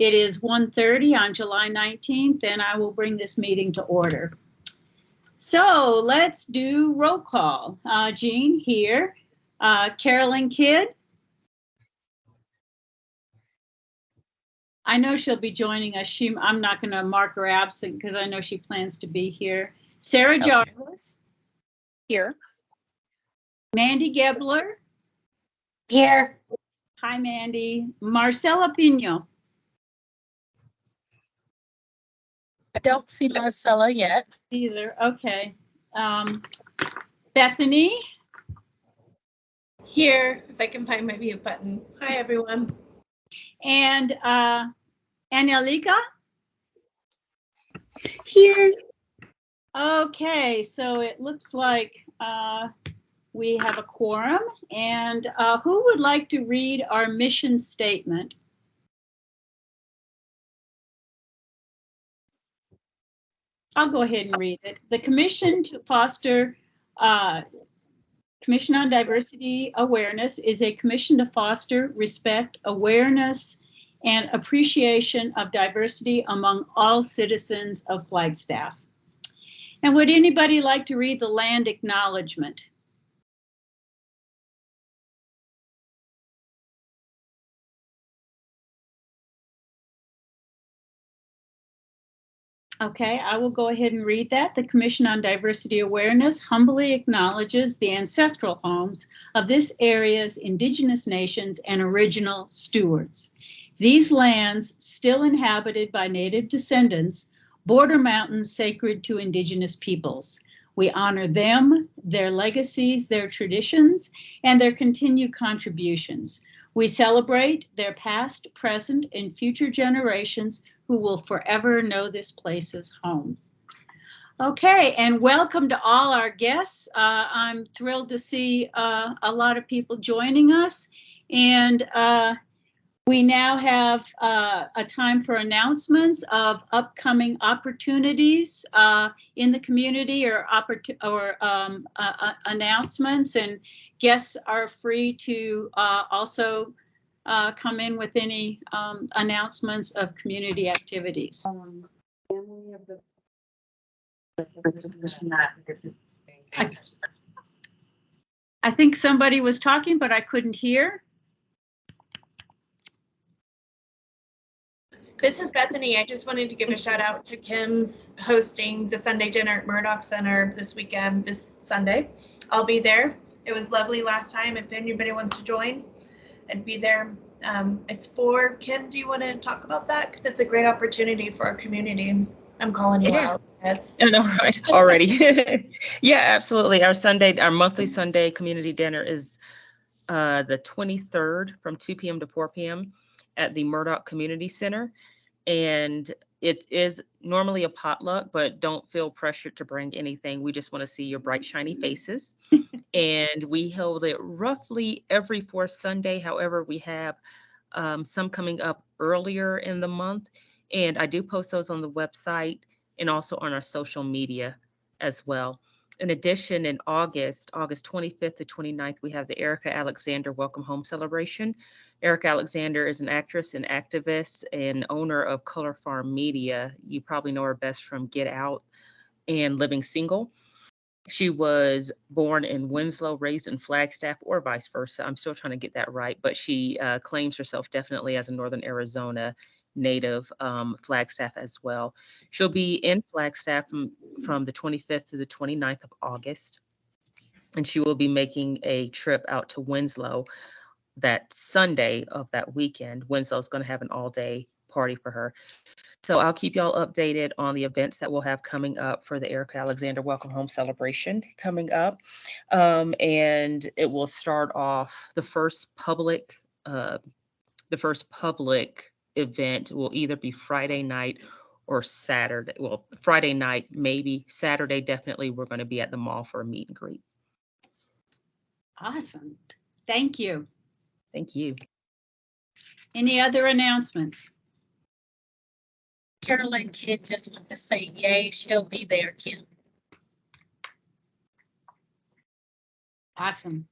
It is 1:30 on July 19th, and I will bring this meeting to order. So let's do roll call. Jean here. Carolyn Kidd. I know she'll be joining us. I'm not going to mark her absent because I know she plans to be here. Sarah Jarvis. Here. Mandy Gebler. Here. Hi, Mandy. Marcela Pino. I don't see Marcella yet. Either. Okay. Bethany. Here, if I can find my mute button. Hi, everyone. And Angelica. Here. Okay, so it looks like we have a quorum. And who would like to read our mission statement? I'll go ahead and read it. The Commission to Foster Commission on Diversity Awareness is a commission to foster respect, awareness, and appreciation of diversity among all citizens of Flagstaff. And would anybody like to read the land acknowledgement? Okay, I will go ahead and read that. The Commission on Diversity Awareness humbly acknowledges the ancestral homes of this area's indigenous nations and original stewards. These lands, still inhabited by native descendants, border mountains sacred to indigenous peoples. We honor them, their legacies, their traditions, and their continued contributions. We celebrate their past, present, and future generations who will forever know this place as home. Okay, and welcome to all our guests. I'm thrilled to see a lot of people joining us. And we now have a time for announcements of upcoming opportunities in the community or announcements, and guests are free to also come in with any announcements of community activities. I think somebody was talking, but I couldn't hear. This is Bethany. I just wanted to give a shout out to Kim's hosting the Sunday dinner at Murdoch Center this weekend, this Sunday. I'll be there. It was lovely last time. If anybody wants to join, I'd be there. It's for Kim. Do you want to talk about that? Because it's a great opportunity for our community. I'm calling you out. Yes. I know, right? Already. Yeah, absolutely. Our monthly Sunday community dinner is the 23rd from 2 p.m. to 4 p.m. at the Murdoch Community Center. And it is normally a potluck, but don't feel pressured to bring anything. We just want to see your bright, shiny faces. And we hold it roughly every fourth Sunday. However, we have some coming up earlier in the month. And I do post those on the website and also on our social media as well. In addition, in August 25th to 29th, we have the Erica Alexander Welcome Home Celebration. Erica Alexander is an actress and activist and owner of Color Farm Media. You probably know her best from Get Out and Living Single. She was born in Winslow, raised in Flagstaff, or vice versa. I'm still trying to get that right, but she claims herself definitely as a Northern Arizona native, Flagstaff as well. She'll be in Flagstaff from the 25th to the 29th of August, and she will be making a trip out to Winslow that Sunday of that weekend. Winslow's going to have an all-day party for her. So I'll keep y'all updated on the events that we'll have coming up for the Erica Alexander Welcome Home Celebration coming up. And it will start off the first public event will either be Friday night or Saturday. Well, Friday night, maybe. Saturday, definitely, we're going to be at the mall for a meet and greet. Awesome. Thank you. Thank you. Any other announcements? Carolyn Kidd just want to say yay, she'll be there, Kim. Awesome.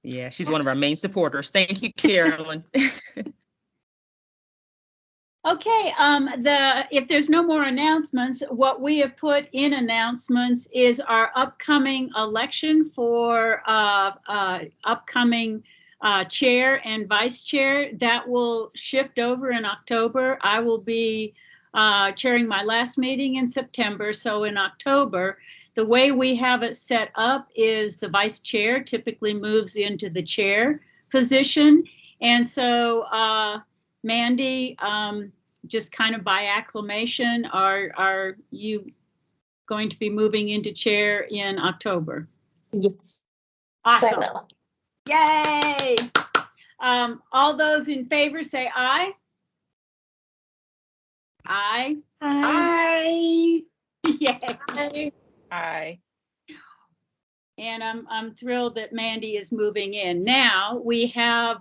Yeah, she's one of our main supporters. Thank you, Carolyn. Okay, if there's no more announcements, what we have put in announcements is our upcoming election for upcoming chair and vice chair. That will shift over in October. I will be chairing my last meeting in September. So in October, the way we have it set up is the vice chair typically moves into the chair position. And so Mandy, just kind of by acclamation, are you going to be moving into chair in October? Yes. Awesome. Yay. All those in favor say aye. Aye. Aye. Yay. Aye. And I'm thrilled that Mandy is moving in. Now we have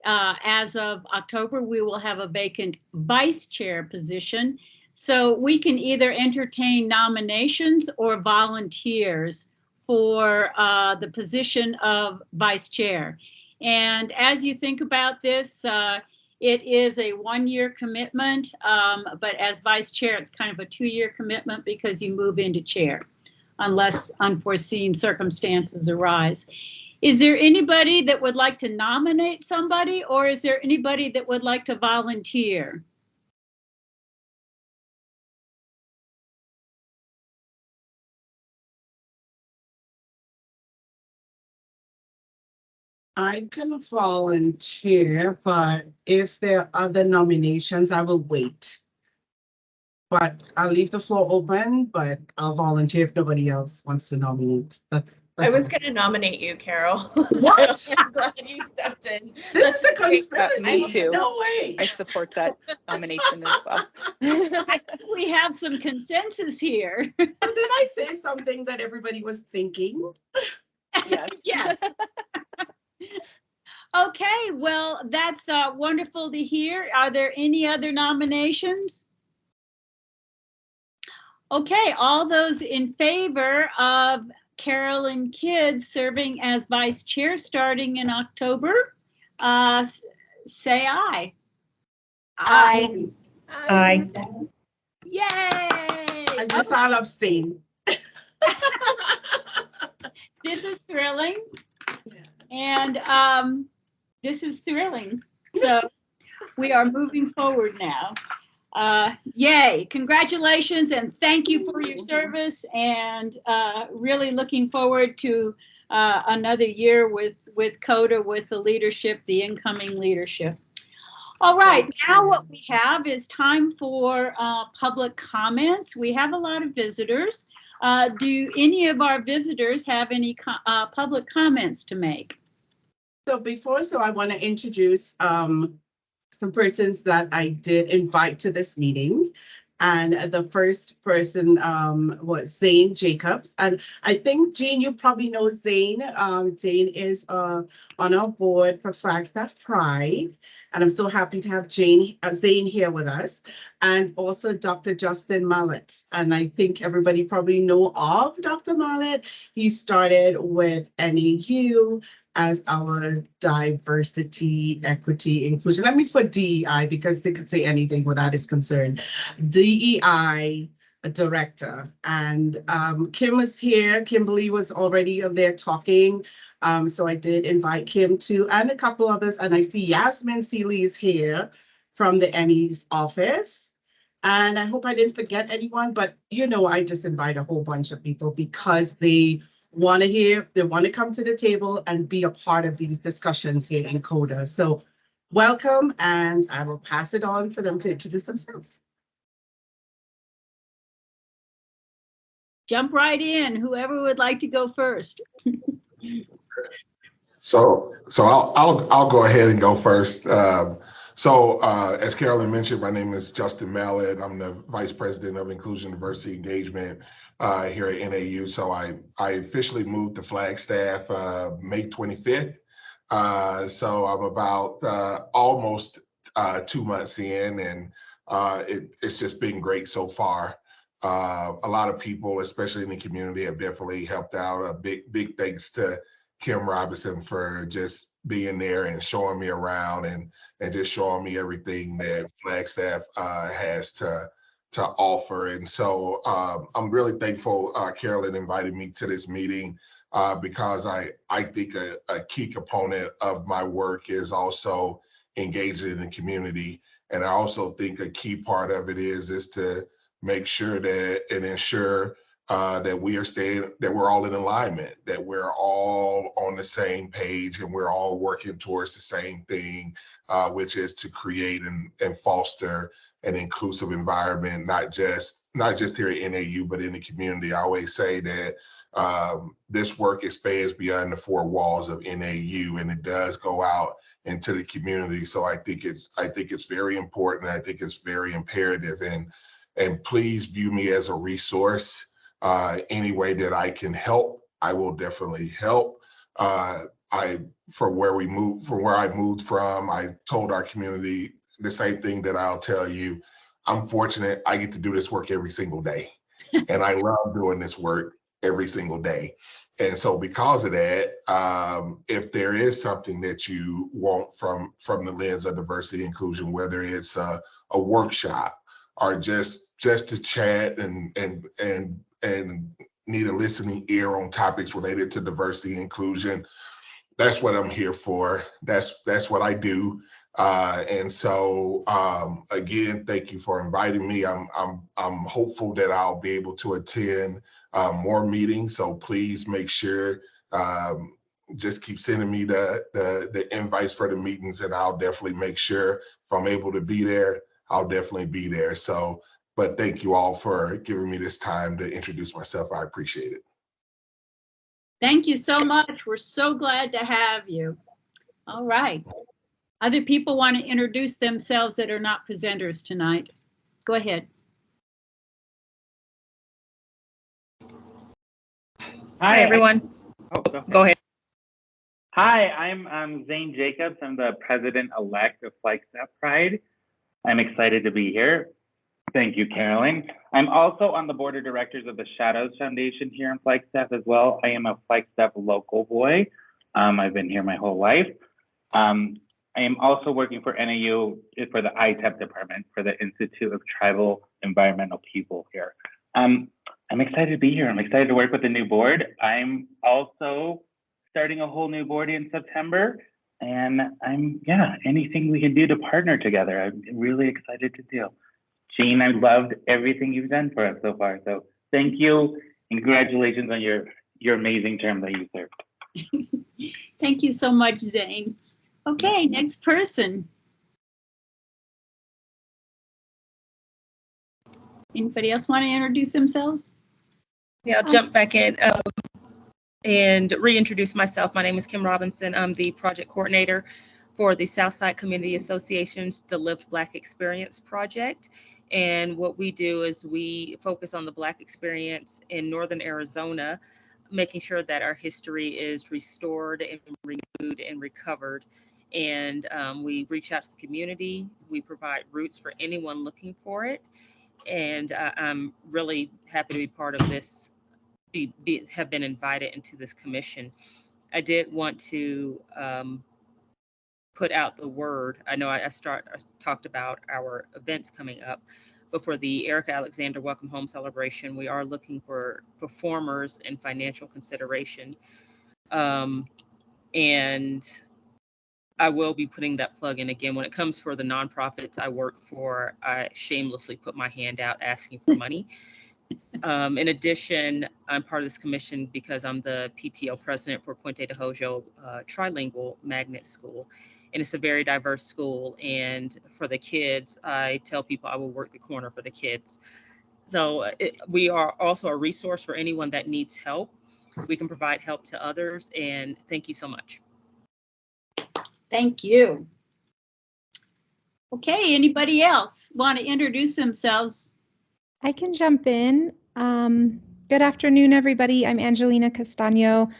as of October, we will have a vacant vice chair position. So we can either entertain nominations or volunteers for the position of vice chair. And as you think about this, it is a 1-year commitment, but as vice chair, it's kind of a 2-year commitment because you move into chair unless unforeseen circumstances arise. Is there anybody that would like to nominate somebody, or is there anybody that would like to volunteer? I can volunteer, but if there are other nominations, I will wait. But I'll leave the floor open, but I'll volunteer if nobody else wants to nominate. I was all. going to nominate you, Carol. What? So I'm glad you stepped in. This is a conspiracy. me too. No way. I support that nomination as well. I think we have some consensus here. Did I say something that everybody was thinking? Yes. Yes. Okay, well, that's wonderful to hear. Are there any other nominations? Okay, all those in favor of Carolyn Kidd serving as vice chair starting in October, say aye. Aye. Aye. Yay! I guess I'll abstain. This is thrilling. And this is thrilling. So we are moving forward now. Yay, congratulations and thank you for your service, and really looking forward to another year with CODA, with the leadership, the incoming leadership. All right, now what we have is time for public comments. We have a lot of visitors. Do any of our visitors have any public comments to make? So I want to introduce some persons that I did invite to this meeting. And the first person was Zane Jacobs. And I think, Jean, you probably know Zane. Zane is on our board for Flagstaff Pride. And I'm so happy to have Zane here with us. And also Dr. Justin Mallet. And I think everybody probably know of Dr. Mallet. He started with NAU as our diversity, equity, inclusion. Let me put DEI because they could say anything where that is concerned. DEI director. And Kim was here. Kimberly was already there talking. So I did invite Kim too, and a couple others. And I see Yasmin Seeley is here from the Emmys office. And I hope I didn't forget anyone, but I just invite a whole bunch of people because they want to come to the table and be a part of these discussions here in CODA. So welcome, and I will pass it on for them to introduce themselves. Jump right in, whoever would like to go first. So I'll go ahead and go first. As Carolyn mentioned, my name is Justin Mallet. I'm the Vice President of Inclusion, Diversity, Engagement here at NAU. So I officially moved to Flagstaff May 25th. So I'm about almost 2 months in, and it's just been great so far. A lot of people, especially in the community, have definitely helped out. A big thanks to Kim Robinson for just being there and showing me around and just showing me everything that Flagstaff has to offer. And so I'm really thankful Carolyn invited me to this meeting because I think a key component of my work is also engaging in the community. And I also think a key part of it is to make sure that and ensure that we're all in alignment, that we're all on the same page, and we're all working towards the same thing, which is to create and foster an inclusive environment, not just here at NAU, but in the community. I always say that this work expands beyond the four walls of NAU, and it does go out into the community. So I think it's very important. I think it's very imperative, and please view me as a resource. Any way that I can help, I will definitely help. From where I moved from, I told our community the same thing that I'll tell you. I'm fortunate I get to do this work every single day. And I love doing this work every single day. And so because of that, if there is something that you want from the lens of diversity and inclusion, whether it's a workshop or just to chat and need a listening ear on topics related to diversity and inclusion, that's what I'm here for. That's what I do. And so again, thank you for inviting me. I'm hopeful that I'll be able to attend more meetings. So please make sure just keep sending me the invites for the meetings, and I'll definitely make sure if I'm able to be there, I'll definitely be there. So, but thank you all for giving me this time to introduce myself. I appreciate it. Thank you so much. We're so glad to have you. All right. Other people want to introduce themselves that are not presenters tonight. Go ahead. Hi, everyone. Go ahead. Hi, I'm Zane Jacobs. I'm the president-elect of Flagstaff Pride. I'm excited to be here. Thank you, Carolyn. I'm also on the board of directors of the Shadows Foundation here in Flagstaff as well. I am a Flagstaff local boy. I've been here my whole life. I am also working for NAU for the ITEP department for the Institute of Tribal Environmental People here. I'm excited to be here. I'm excited to work with the new board. I'm also starting a whole new board in September, and anything we can do to partner together, I'm really excited to do. Jean, I loved everything you've done for us so far. So thank you and congratulations on your amazing term that you served. Thank you so much, Zane. Okay, next person. Anybody else want to introduce themselves? Yeah, I'll jump back in and reintroduce myself. My name is Kim Robinson. I'm the project coordinator for the Southside Community Association's The Live Black Experience project. And what we do is we focus on the Black experience in Northern Arizona, making sure that our history is restored and renewed and recovered. And we reach out to the community. We provide routes for anyone looking for it. And I'm really happy to be part of this, have been invited into this commission. I did want to put out the word. I know I talked about our events coming up, but for the Erica Alexander Welcome Home Celebration, we are looking for performers and financial consideration. And I will be putting that plug in again. When it comes for the nonprofits I work for, I shamelessly put my hand out asking for money. In addition, I'm part of this commission because I'm the PTO president for Puente de Hoyo Trilingual Magnet School. And it's a very diverse school. And for the kids, I tell people I will work the corner for the kids. So we are also a resource for anyone that needs help. We can provide help to others. And thank you so much. Thank you. Okay, anybody else want to introduce themselves? I can jump in. Good afternoon, everybody. I'm Angelina Castaño.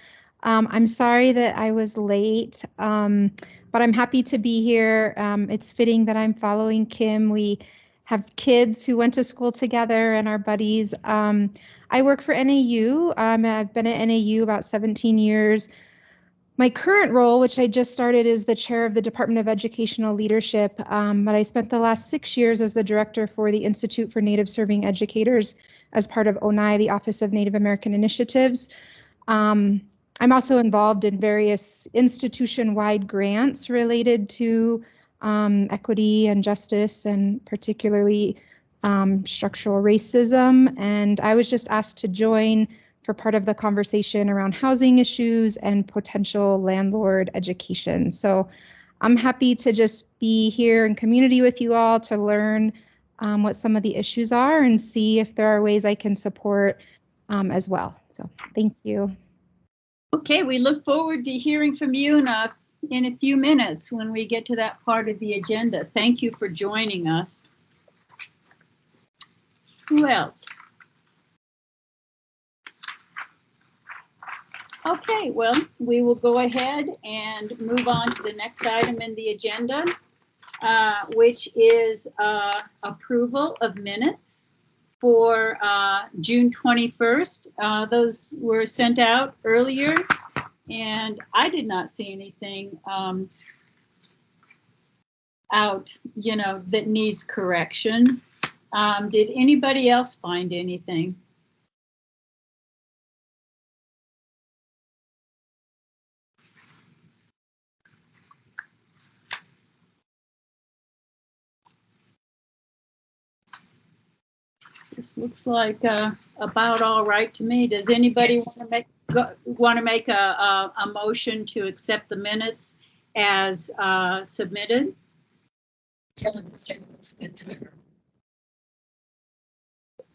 I'm sorry that I was late, but I'm happy to be here. It's fitting that I'm following Kim. We have kids who went to school together and are buddies. I work for NAU. I've been at NAU about 17 years. My current role, which I just started, is the chair of the Department of Educational Leadership, but I spent the last 6 years as the director for the Institute for Native Serving Educators as part of ONAI, the Office of Native American Initiatives. I'm also involved in various institution-wide grants related to equity and justice, and particularly structural racism. And I was just asked to join for part of the conversation around housing issues and potential landlord education. So I'm happy to just be here in community with you all to learn what some of the issues are and see if there are ways I can support as well. So thank you. Okay, we look forward to hearing from you in a few minutes when we get to that part of the agenda. Thank you for joining us. Who else? Okay, well, we will go ahead and move on to the next item in the agenda, which is approval of minutes for June 21st. Those were sent out earlier, and I did not see anything out, that needs correction. Did anybody else find anything? This looks like about all right to me. Does anybody want to make a motion to accept the minutes as submitted?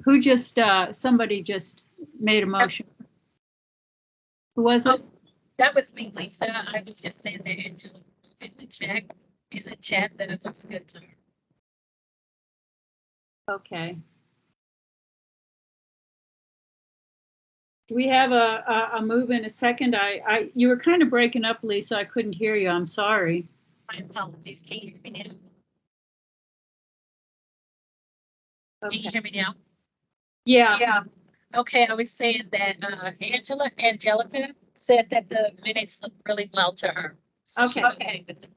Who just somebody just made a motion? Who was it? That was me, Lisa. I was just saying that Angela in the chat that it looks good to her. Okay. Do we have a move in a second? You were kind of breaking up, Lisa. I couldn't hear you. I'm sorry. My apologies. Can you hear me now? Okay. Can you hear me now? Yeah. Okay, I was saying that Angelica said that the minutes look really well to her. So she's okay with them.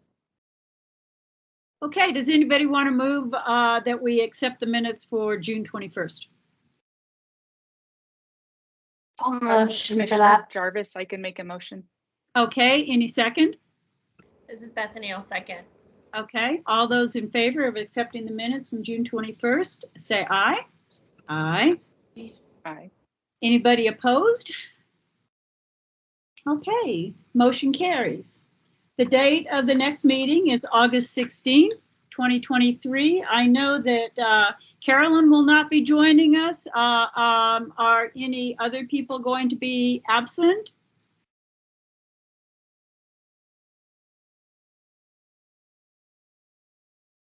Okay, does anybody want to move that we accept the minutes for June 21st? Motion for that. Jarvis, I can make a motion. Okay, any second? This is Bethany, I'll second. Okay, all those in favor of accepting the minutes from June 21st, say aye. Aye. Aye. Anybody opposed? Okay, motion carries. The date of the next meeting is August 16th, 2023. I know that Carolyn will not be joining us. Are any other people going to be absent?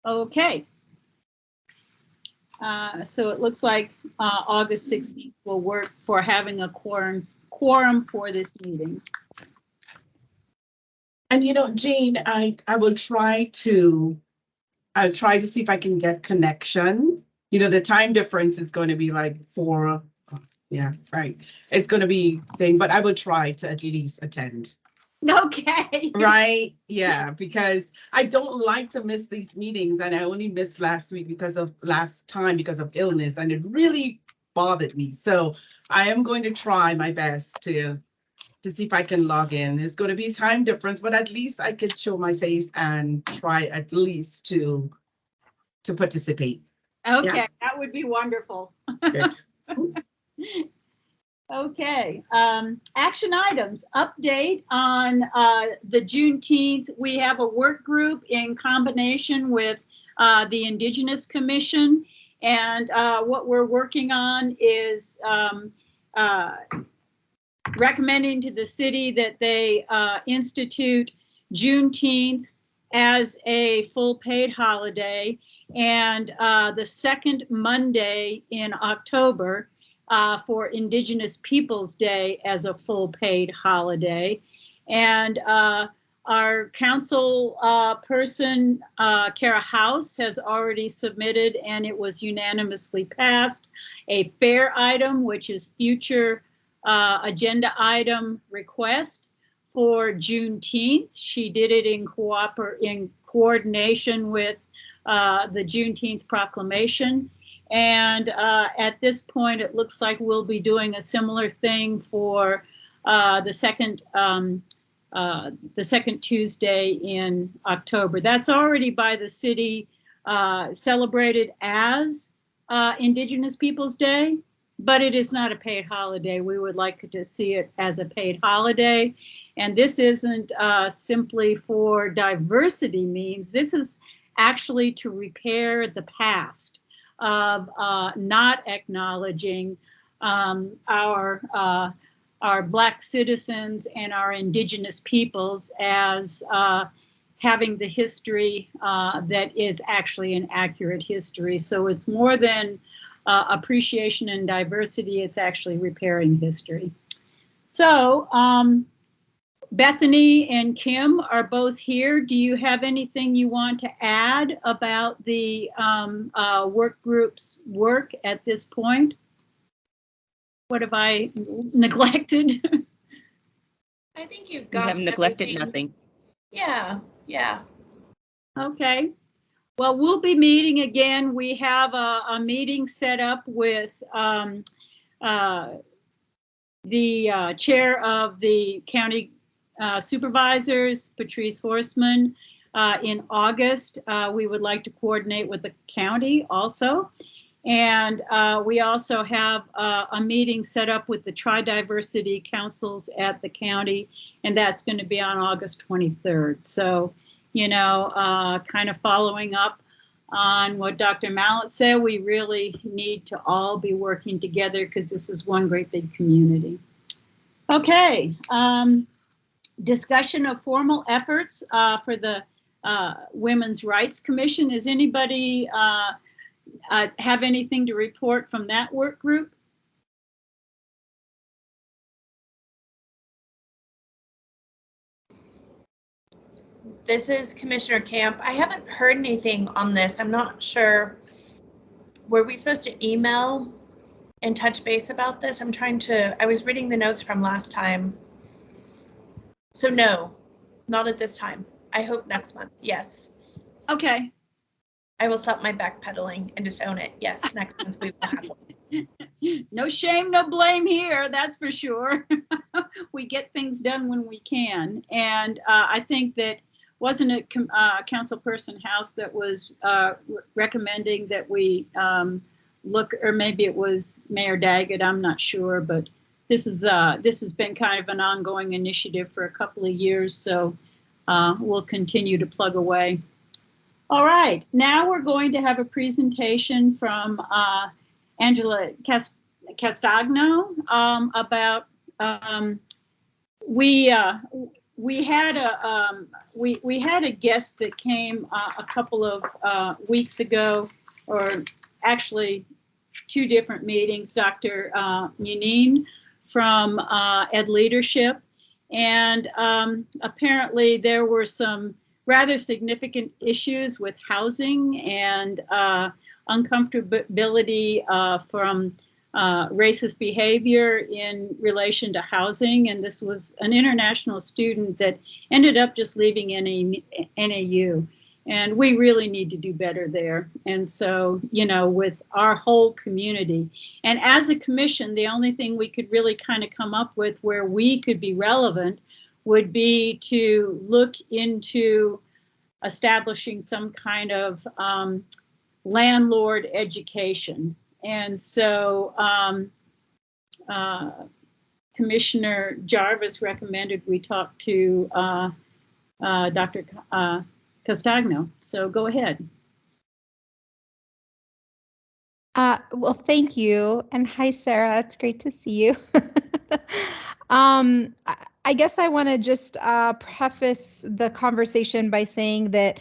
Okay. So it looks like August 16th will work for having a quorum for this meeting. And Jane, I'll try to see if I can get connection. The time difference is going to be like 4. Yeah, right. It's going to be thing, but I will try to at least attend. Okay. Right. Yeah, because I don't like to miss these meetings, and I only missed last week because of illness, and it really bothered me. So I am going to try my best to see if I can log in. There's going to be a time difference, but at least I could show my face and try at least to participate. Okay, Yeah. that would be wonderful. Good. Okay, action items, update on the Juneteenth. We have a work group in combination with the Indigenous Commission, and what we're working on is recommending to the city that they institute Juneteenth as a full paid holiday, and the second Monday in October for Indigenous Peoples Day as a full paid holiday. And our council person, Kara House, has already submitted, and it was unanimously passed, a fair item, which is future agenda item request for Juneteenth. She did it in coordination with the Juneteenth proclamation. And at this point, it looks like we'll be doing a similar thing for the second Tuesday in October. That's already by the city celebrated as Indigenous Peoples Day, but it is not a paid holiday. We would like to see it as a paid holiday. And this isn't simply for diversity means. This is actually to repair the past of not acknowledging our Black citizens and our Indigenous peoples as having the history that is actually an accurate history. So it's more than appreciation and diversity, it's actually repairing history. So Bethany and Kim are both here. Do you have anything you want to add about the work group's work at this point? What have I neglected? I think you've You got have neglected everything. nothing. Yeah, yeah. Okay. Well, we'll be meeting again. We have a meeting set up with the chair of the county supervisors, Patrice Horstman, in August. We would like to coordinate with the county also. And we also have a meeting set up with the Tri-Diversity Councils at the county, and that's going to be on August 23rd. So, you know, kind of following up on what Dr. Mallet said, we really need to all be working together because this is one great big community. Okay, discussion of formal efforts for the Women's Rights Commission. Is anybody have anything to report from that work group? This is Commissioner Camp. I haven't heard anything on this. I'm not sure. Were we supposed to email and touch base about this? I was reading the notes from last time. So no, not at this time. I hope next month. Yes. Okay. I will stop my backpedaling and just own it. Yes, next month we will have one. No shame, no blame here, that's for sure. We get things done when we can. And I think that, wasn't it Councilperson House that was recommending that we look, or maybe it was Mayor Daggett, I'm not sure, but this has been kind of an ongoing initiative for a couple of years, so we'll continue to plug away. All right, now we're going to have a presentation from Angela Castagno about we had a guest that came a couple of weeks ago, or actually 2 different meetings, Dr. Muneen from Ed Leadership, and apparently there were some rather significant issues with housing and uncomfortability from racist behavior in relation to housing. And this was an international student that ended up just leaving NAU. And we really need to do better there. And so, you know, with our whole community, and as a commission, the only thing we could really kind of come up with where we could be relevant would be to look into establishing some kind of landlord education. And so Commissioner Jarvis recommended we talk to Dr. Castagno. So go ahead. Well, thank you. And hi, Sarah. It's great to see you. I guess I want to just preface the conversation by saying that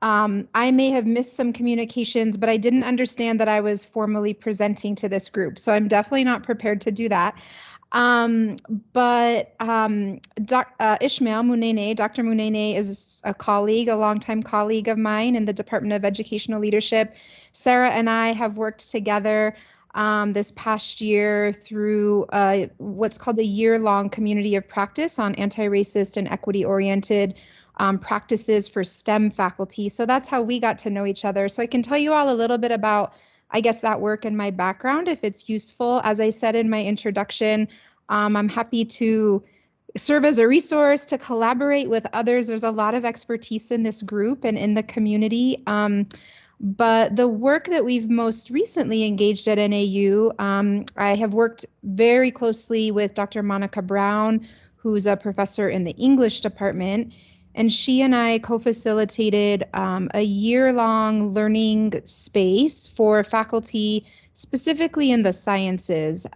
I may have missed some communications, but I didn't understand that I was formally presenting to this group. So I'm definitely not prepared to do that. But Ishmael Munene, Dr. Munene is a colleague, a longtime colleague of mine in the Department of Educational Leadership. Sarah and I have worked together this past year through what's called a year-long community of practice on anti-racist and equity-oriented practices for STEM faculty. So that's how we got to know each other. So I can tell you all a little bit about, I guess, that work and my background if it's useful. As I said in my introduction, I'm happy to serve as a resource to collaborate with others. There's a lot of expertise in this group and in the community. But the work that we've most recently engaged at NAU, I have worked very closely with Dr. Monica Brown, who's a professor in the English department, and she and I co-facilitated a year-long learning space for faculty, specifically in the sciences.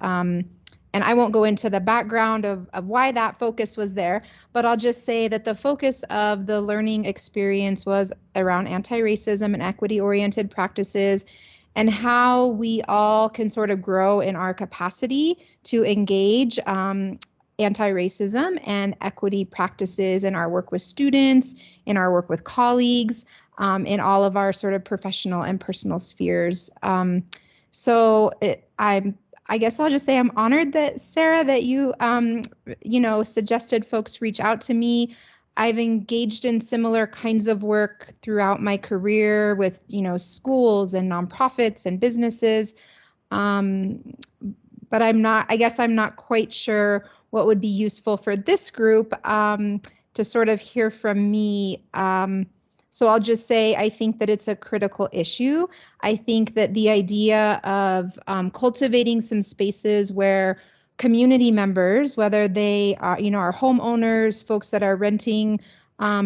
And I won't go into the background of why that focus was there, but I'll just say that the focus of the learning experience was around anti-racism and equity-oriented practices and how we all can sort of grow in our capacity to engage anti-racism and equity practices in our work with students, in our work with colleagues, in all of our sort of professional and personal spheres. I guess I'll just say I'm honored that, Sarah, that you, suggested folks reach out to me. I've engaged in similar kinds of work throughout my career with, schools and nonprofits and businesses. But I'm not quite sure what would be useful for this group to sort of hear from me. So I'll just say I think that it's a critical issue. I think that the idea of cultivating some spaces where community members, whether they are, are homeowners, folks that are renting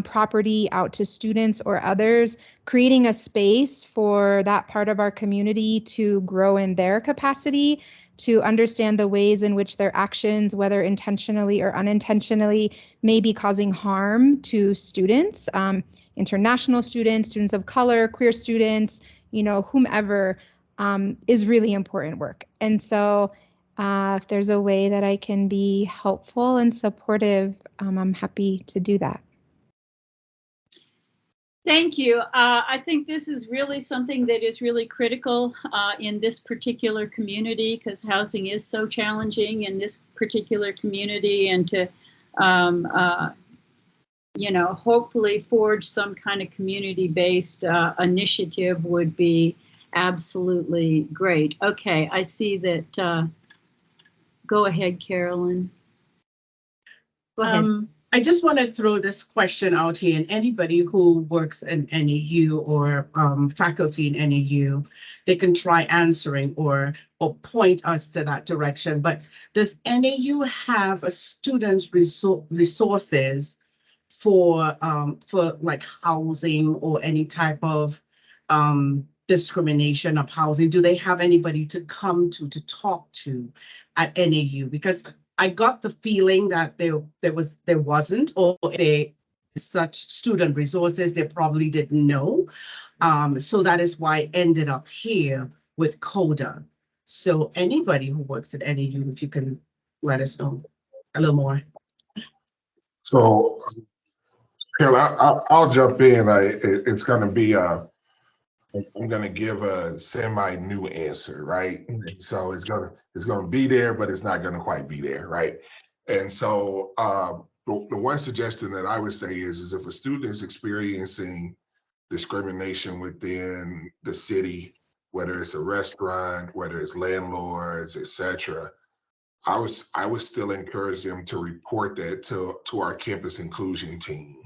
property out to students or others, creating a space for that part of our community to grow in their capacity, to understand the ways in which their actions, whether intentionally or unintentionally, may be causing harm to students, international students, students of color, queer students, whomever, is really important work. And so if there's a way that I can be helpful and supportive, I'm happy to do that. Thank you. I think this is really something that is really critical in this particular community, because housing is so challenging in this particular community, and to, hopefully forge some kind of community-based initiative would be absolutely great. Okay, I see that. Go ahead, Carolyn. Go ahead. I just want to throw this question out here, and anybody who works in NAU or faculty in NAU, they can try answering or point us to that direction. But does NAU have a students' resources for like housing or any type of discrimination of housing? Do they have anybody to come to talk to at NAU? Because I got the feeling that there wasn't, or if they such student resources, they probably didn't know. So that is why I ended up here with CODA. So anybody who works at NAU, if you can let us know a little more. So, Carol, I'll jump in. It's going to be I'm going to give a semi-new answer, right? So it's going to be there, but it's not going to quite be there, right? And so the one suggestion that I would say is if a student is experiencing discrimination within the city, whether it's a restaurant, whether it's landlords, etc., I would still encourage them to report that to our campus inclusion team.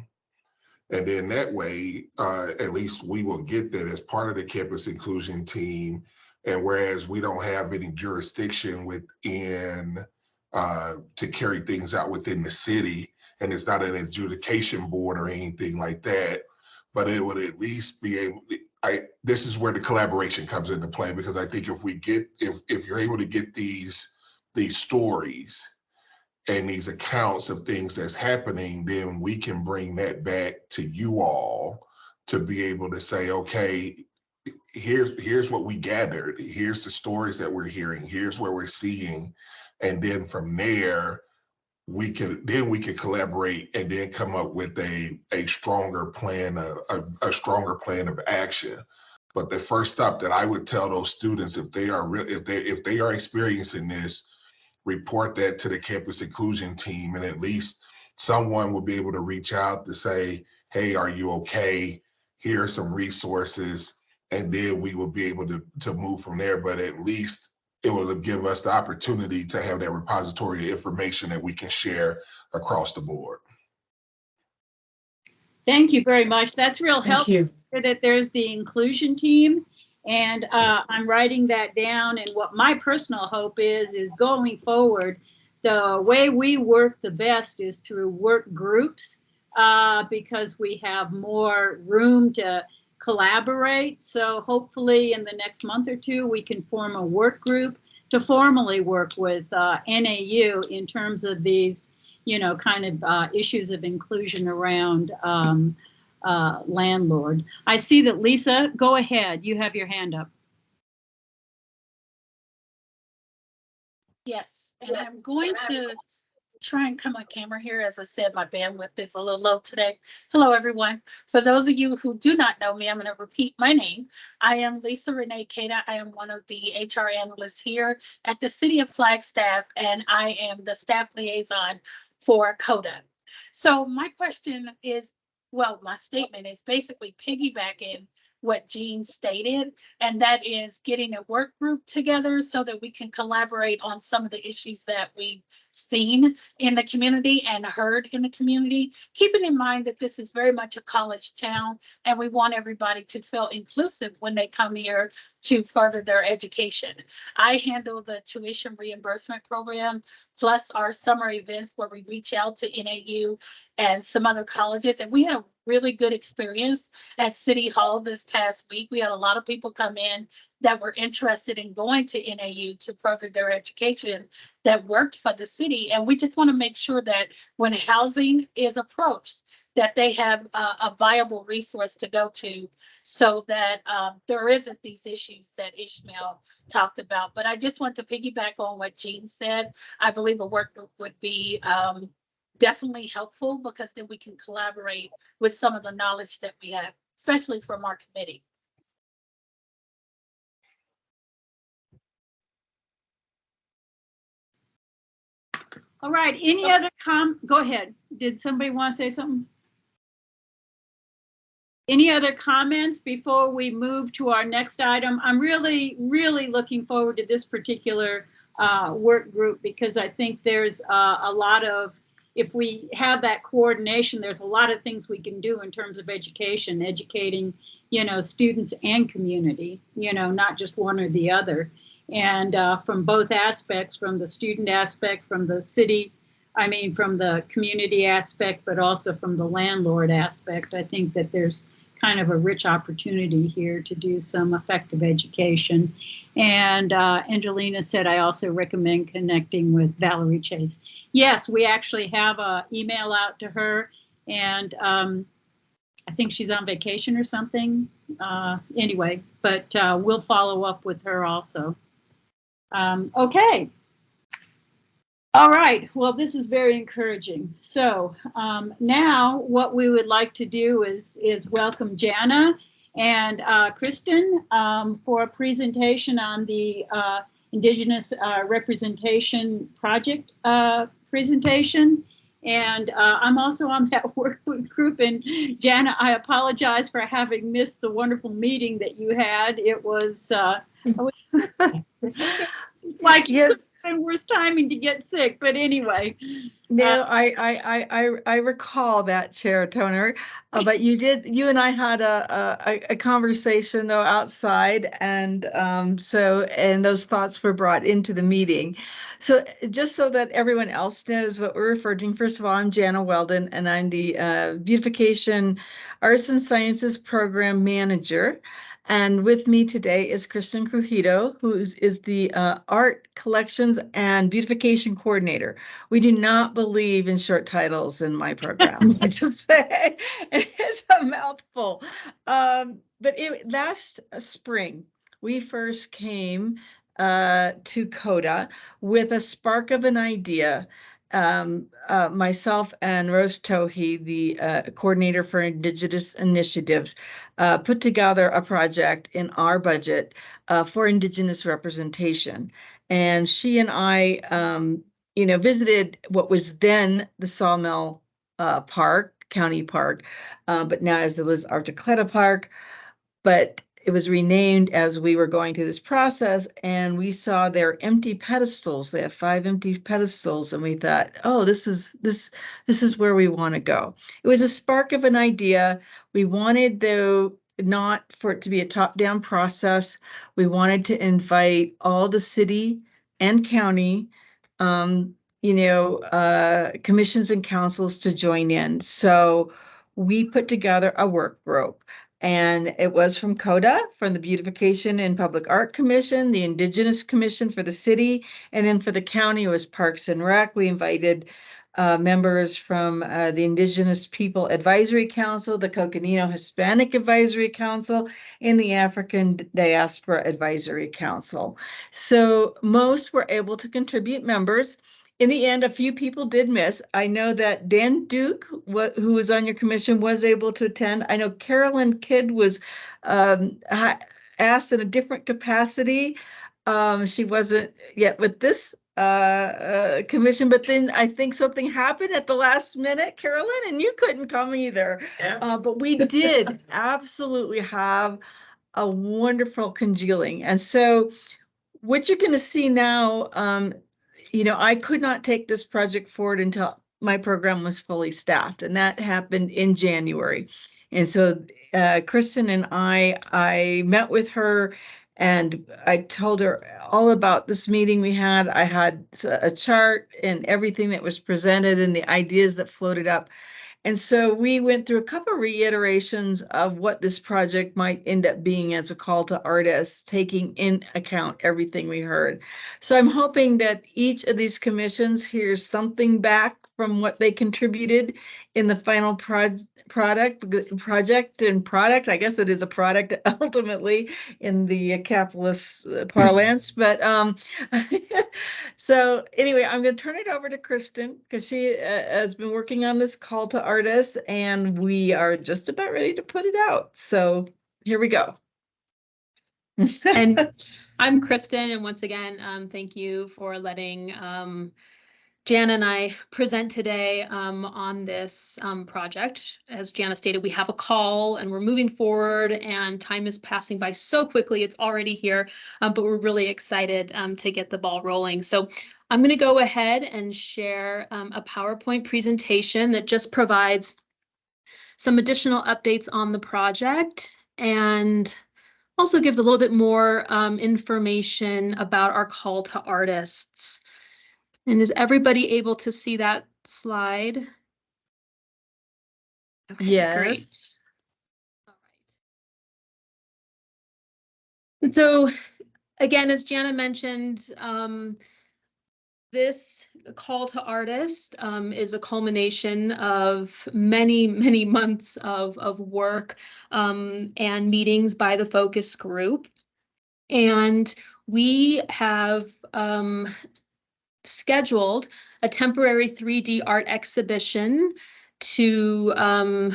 And then that way, at least we will get that as part of the campus inclusion team. And whereas we don't have any jurisdiction within to carry things out within the city, and it's not an adjudication board or anything like that, but it would at least be able. This is where the collaboration comes into play, because I think if you're able to get these stories and these accounts of things that's happening, then we can bring that back to you all to be able to say, okay, here's what we gathered. Here's the stories that we're hearing. Here's where we're seeing. And then from there, we could collaborate and then come up with a stronger plan of action. But the first step that I would tell those students, if they are experiencing this, report that to the campus inclusion team, and at least someone will be able to reach out to say, hey, are you okay? Here are some resources, and then we will be able to move from there. But at least it will give us the opportunity to have that repository of information that we can share across the board. Thank you very much. That's real helpful. Thank you. That there's the inclusion team, and I'm writing that down. And what my personal hope is going forward, the way we work the best is through work groups, because we have more room to collaborate. So hopefully in the next month or two, we can form a work group to formally work with NAU in terms of these, kind of issues of inclusion around landlord. I see that Lisa, go ahead. You have your hand up. Yes, and I'm going to try and come on camera here. As I said, my bandwidth is a little low today. Hello, everyone. For those of you who do not know me, I'm going to repeat my name. I am Lisa Renee Cada. I am one of the HR analysts here at the City of Flagstaff, and I am the staff liaison for CODA. So my question is, well, my statement is basically piggybacking what Jean stated, and that is getting a work group together so that we can collaborate on some of the issues that we've seen in the community and heard in the community, keeping in mind that this is very much a college town and we want everybody to feel inclusive when they come here to further their education. I handle the tuition reimbursement program, plus our summer events where we reach out to NAU and some other colleges, and we had a really good experience at City Hall this past week. We had a lot of people come in that were interested in going to NAU to further their education that worked for the city. And we just want to make sure that when housing is approached, that they have a viable resource to go to so that there isn't these issues that Ishmael talked about. But I just want to piggyback on what Jean said. I believe a work group would be definitely helpful, because then we can collaborate with some of the knowledge that we have, especially from our committee. All right, any other go ahead. Did somebody want to say something? Any other comments before we move to our next item? I'm really, really looking forward to this particular work group, because I think there's a lot of, if we have that coordination, there's a lot of things we can do in terms of education, educating, students and community, not just one or the other. And from both aspects, from the student aspect, from the city, from the community aspect, but also from the landlord aspect, I think that there's kind of a rich opportunity here to do some effective education. And Angelina said, I also recommend connecting with Valerie Chase. Yes, we actually have an email out to her, and I think she's on vacation or something. Anyway, but we'll follow up with her also. Okay. All right, well, this is very encouraging. So now what we would like to do is welcome Jana and Kristen for a presentation on the Indigenous Representation Project presentation. And I'm also on that work group. And Jana, I apologize for having missed the wonderful meeting that you had. It was it's like, yes, worst timing to get sick, but anyway. No, I recall that, Chair Toner, but you and I had a conversation though outside, and and those thoughts were brought into the meeting. So just so that everyone else knows what we're referring to, first of all, I'm Jana Weldon, and I'm the Beautification Arts and Sciences Program Manager. And with me today is Kristen Crujito, who is the Art Collections and Beautification Coordinator. We do not believe in short titles in my program. I just say it's a mouthful. But last spring, we first came to CODA with a spark of an idea myself and Rose Tohi, the coordinator for Indigenous initiatives, put together a project in our budget for Indigenous representation. And she and I, visited what was then the Sawmill Park, County Park, but now as the Liz Artacleta Park. But it was renamed as we were going through this process, and we saw their empty pedestals. They have 5 empty pedestals, and we thought, oh, this is where we want to go. It was a spark of an idea. We wanted, though, not for it to be a top-down process. We wanted to invite all the city and county commissions and councils to join in. So we put together a work group. And it was from CODA, from the Beautification and Public Art Commission, the Indigenous Commission for the city, and then for the county, it was Parks and Rec. We invited members from the Indigenous People Advisory Council, the Coconino Hispanic Advisory Council, and the African Diaspora Advisory Council. So most were able to contribute members. In the end, a few people did miss. I know that Dan Duke, who was on your commission, was able to attend. I know Carolyn Kidd was asked in a different capacity. She wasn't yet with this commission, but then I think something happened at the last minute, Carolyn, and you couldn't come either. Yeah. But we did absolutely have a wonderful congealing. And so what you're going to see now, I could not take this project forward until my program was fully staffed, and that happened in January. And so Kristen and I met with her, and I told her all about this meeting we had. I had a chart and everything that was presented and the ideas that floated up. And so we went through a couple of reiterations of what this project might end up being as a call to artists, taking in account everything we heard. So I'm hoping that each of these commissions hears something back from what they contributed in the final project. I guess it is a product ultimately in the capitalist parlance. But so anyway, I'm going to turn it over to Kristen because she has been working on this call to artists, and we are just about ready to put it out. So here we go. And I'm Kristen, and once again, thank you for letting Jana and I present today on this project. As Jana stated, we have a call and we're moving forward, and time is passing by so quickly. It's already here, but we're really excited to get the ball rolling. So I'm going to go ahead and share a PowerPoint presentation that just provides some additional updates on the project and also gives a little bit more information about our call to artists. And is everybody able to see that slide? Okay, Yes. great. All right. And so, again, as Jana mentioned, this call to artists is a culmination of many, many months of work and meetings by the focus group. And we have scheduled a temporary 3D art exhibition to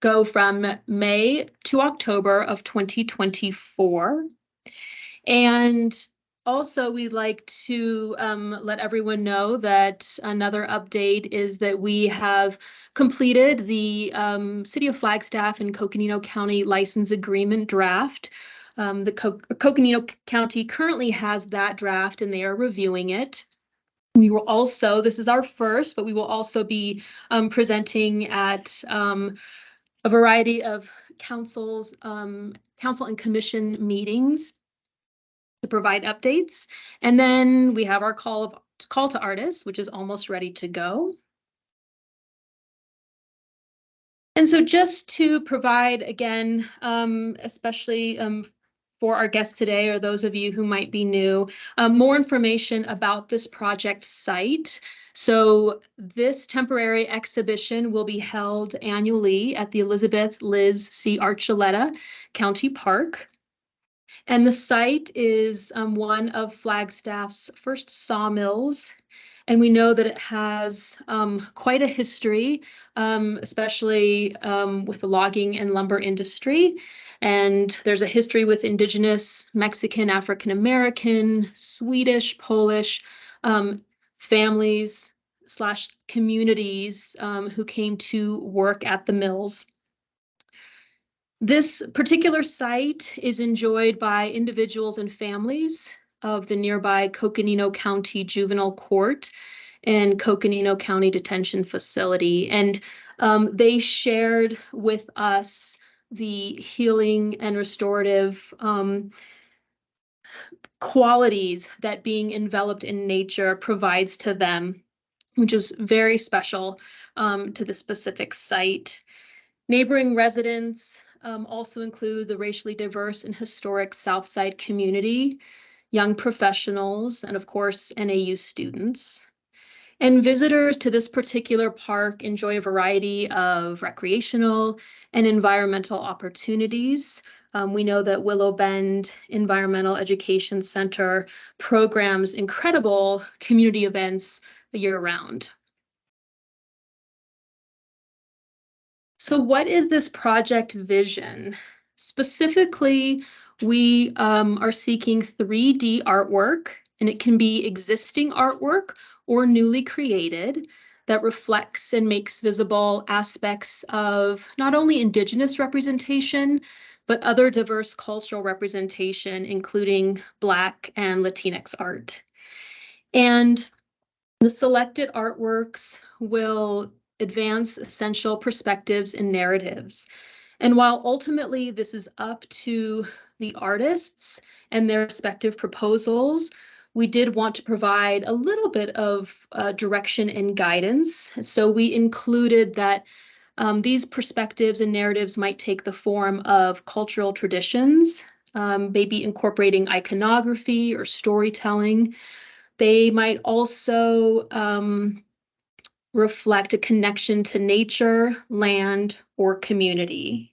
go from May to October of 2024. And also, we'd like to let everyone know that another update is that we have completed the City of Flagstaff and Coconino County license agreement draft. The Coconino County currently has that draft and they are reviewing it. We will also, this is our first, but we will also be presenting at a variety of council and commission meetings to provide updates. And then we have our call to artists, which is almost ready to go. And so just to provide, again, especially for our guests today or those of you who might be new, more information about this project site. So this temporary exhibition will be held annually at the Elizabeth Liz C. Archuleta County Park. And the site is one of Flagstaff's first sawmills And we know that it has quite a history, especially with the logging and lumber industry. And there's a history with Indigenous, Mexican, African American, Swedish, Polish families / communities who came to work at the mills. This particular site is enjoyed by individuals and families of the nearby Coconino County Juvenile Court and Coconino County Detention Facility. And they shared with us the healing and restorative qualities that being enveloped in nature provides to them, which is very special to the specific site. Neighboring residents also include the racially diverse and historic Southside community, young professionals, and of course, NAU students. And visitors to this particular park enjoy a variety of recreational and environmental opportunities. We know that Willow Bend Environmental Education Center programs incredible community events year-round. So what is this project vision? Specifically, we are seeking 3D artwork, and it can be existing artwork or newly created that reflects and makes visible aspects of not only Indigenous representation, but other diverse cultural representation, including Black and Latinx art. And the selected artworks will advance essential perspectives and narratives. And while ultimately this is up to the artists and their respective proposals, we did want to provide a little bit of direction and guidance. So we included that these perspectives and narratives might take the form of cultural traditions, maybe incorporating iconography or storytelling. They might also reflect a connection to nature, land, or community.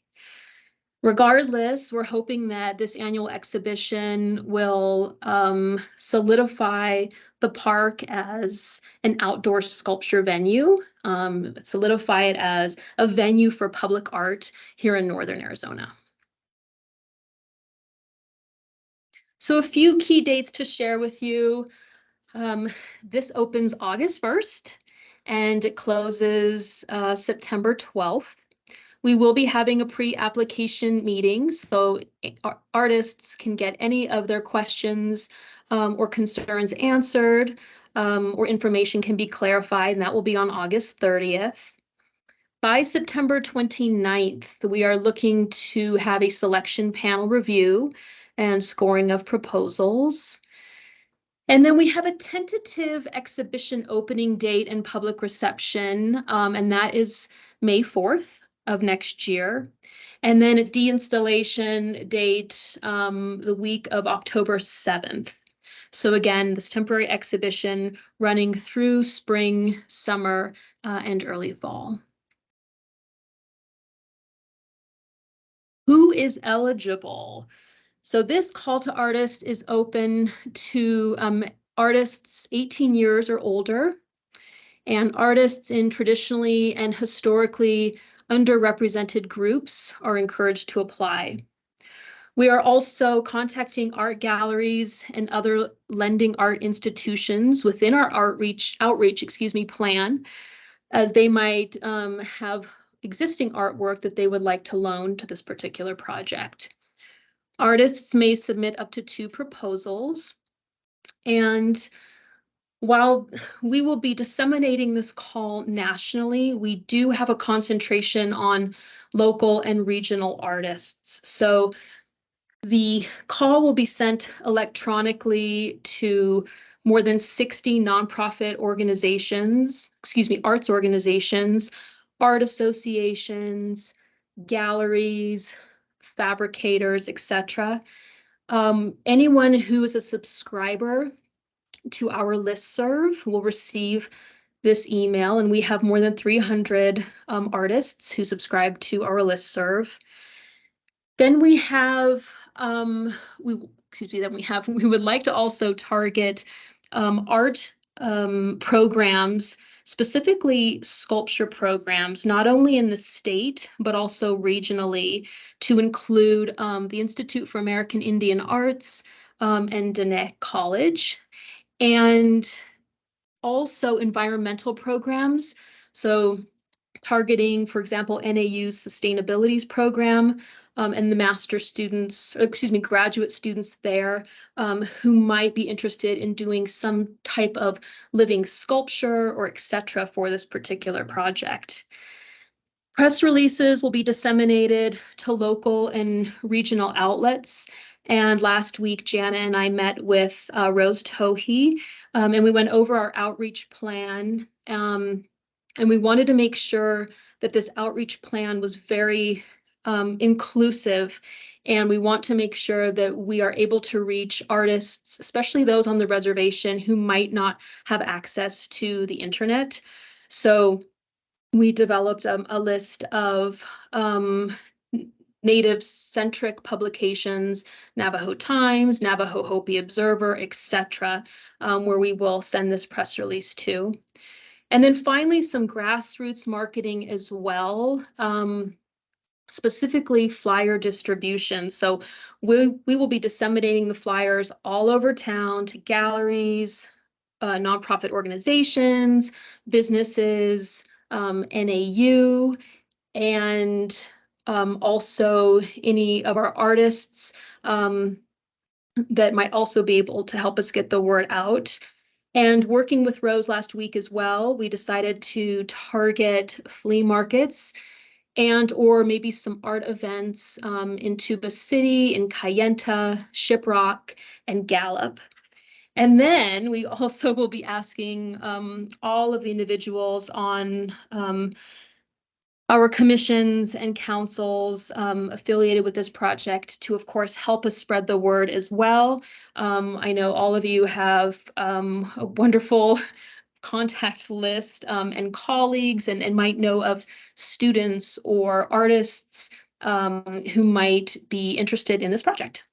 Regardless, we're hoping that this annual exhibition will solidify the park as an outdoor sculpture venue, solidify it as a venue for public art here in Northern Arizona. So a few key dates to share with you. This opens August 1st and it closes September 12th. We will be having a pre-application meeting, so artists can get any of their questions or concerns answered, or information can be clarified, and that will be on August 30th. By September 29th, we are looking to have a selection panel review and scoring of proposals. And then we have a tentative exhibition opening date and public reception, and that is May 4th of next year. And then a deinstallation date the week of October 7th. So again, this temporary exhibition running through spring, summer, and early fall. Who is eligible? So this call to artists is open to artists 18 years or older and artists in traditionally and historically underrepresented groups are encouraged to apply. We are also contacting art galleries and other lending art institutions within our outreach plan, as they might have existing artwork that they would like to loan to this particular project. Artists may submit up to 2 proposals, and while we will be disseminating this call nationally, we do have a concentration on local and regional artists. So the call will be sent electronically to more than 60 nonprofit organizations, arts organizations, art associations, galleries, fabricators, etc. Anyone who is a subscriber to our listserv will receive this email, and we have more than 300 artists who subscribe to our listserv. Then we have we would like to also target art programs, specifically sculpture programs, not only in the state, but also regionally, to include the Institute for American Indian Arts and Diné College, and also environmental programs. So targeting, for example, NAU's sustainabilities program, and the master students, or excuse me, graduate students there, who might be interested in doing some type of living sculpture or etc. for this particular project. Press releases will be disseminated to local and regional outlets. And last week, Jana and I met with Rose Tohi, and we went over our outreach plan. And we wanted to make sure that this outreach plan was very inclusive. And we want to make sure that we are able to reach artists, especially those on the reservation who might not have access to the internet. So we developed a list of Native-centric publications, Navajo Times, Navajo Hopi Observer, etc., where we will send this press release to. And then finally, some grassroots marketing as well, specifically flyer distribution. So we will be disseminating the flyers all over town to galleries, nonprofit organizations, businesses, NAU, and also any of our artists that might also be able to help us get the word out. And working with Rose last week as well, we decided to target flea markets and or maybe some art events in Tuba City, in Kayenta, Shiprock, and Gallup. And then we also will be asking all of the individuals on our commissions and councils affiliated with this project to, of course, help us spread the word as well. I know all of you have a wonderful contact list and colleagues and might know of students or artists who might be interested in this project.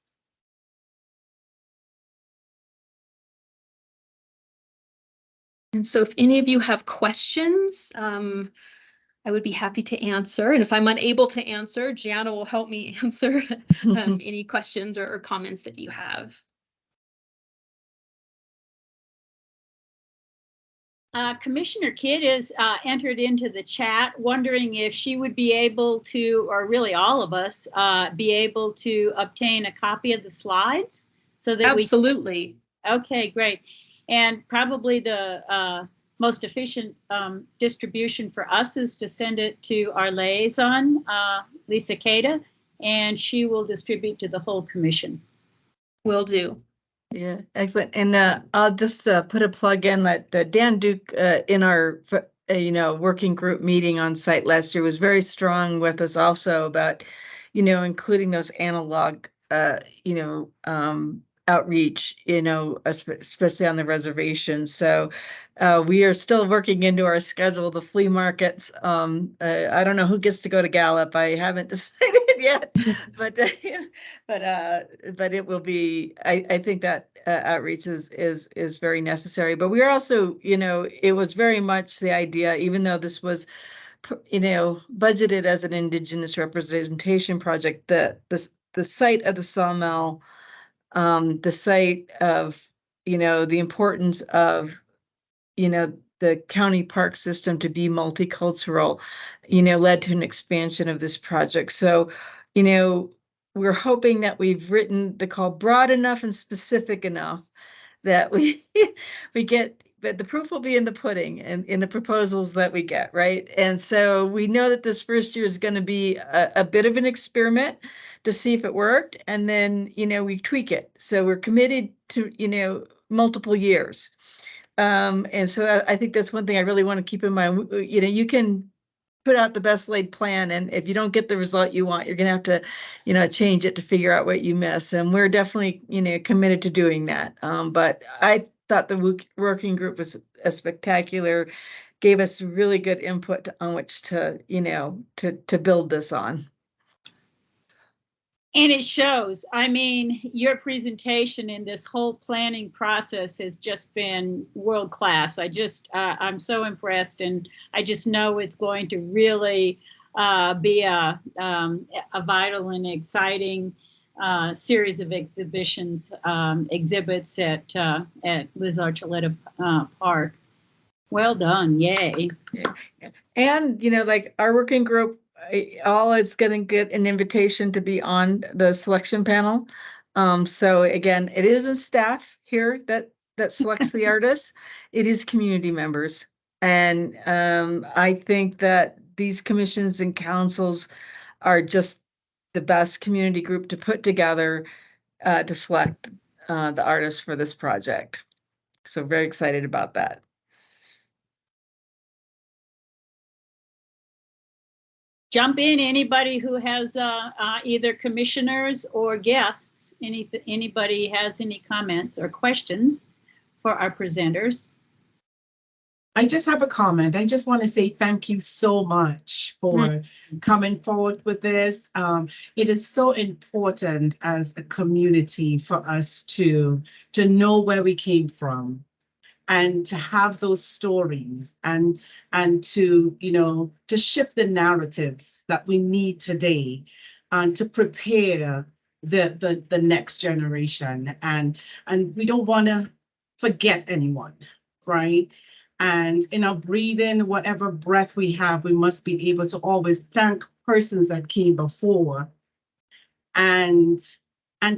And so if any of you have questions, I would be happy to answer. And if I'm unable to answer, Gianna will help me answer any questions or comments that you have. Commissioner Kidd is entered into the chat, wondering if she would be able to, or really all of us, be able to obtain a copy of the slides so that Absolutely. Okay, great. And probably the most efficient distribution for us is to send it to our liaison, Lisa Cada, and she will distribute to the whole commission. Will do. Yeah, excellent. And I'll just put a plug in that Dan Duke in our working group meeting on site last year was very strong with us also about including those analog outreach, especially on the reservation. So we are still working into our schedule, the flea markets. I don't know who gets to go to Gallup. I haven't decided yet, but it will be, I think that outreach is very necessary. But we are also, it was very much the idea, even though this was budgeted as an Indigenous representation project, the site of the sawmill, the site of, the importance of, the county park system to be multicultural, led to an expansion of this project. So, we're hoping that we've written the call broad enough and specific enough that we get, but the proof will be in the pudding and in the proposals that we get, right? And so we know that this first year is going to be a bit of an experiment to see if it worked, and then we tweak it. So we're committed to multiple years, and so I think that's one thing I really want to keep in mind. You can put out the best laid plan, and if you don't get the result you want, you're going to have to change it to figure out what you miss, and we're definitely committed to doing that. But I thought the working group was a spectacular, gave us really good input on which to to build this on. And it shows. I mean, your presentation in this whole planning process has just been world class. I'm so impressed, and I just know it's going to really be a vital and exciting series of exhibitions, exhibits at Liz Archuleta Park. Well done, yay. And, like our working group, all is going to get an invitation to be on the selection panel. So again, it isn't staff here that selects the artists. It is community members. And I think that these commissions and councils are just the best community group to put together to select the artists for this project. So very excited about that. Jump in, anybody who has either commissioners or guests. Anybody has any comments or questions for our presenters? I just have a comment. I just want to say thank you so much for coming forward with this. It is so important as a community for us to know where we came from and to have those stories and to, to shift the narratives that we need today and to prepare the next generation. And we don't want to forget anyone, right? And in our breathing, whatever breath we have, we must be able to always thank persons that came before and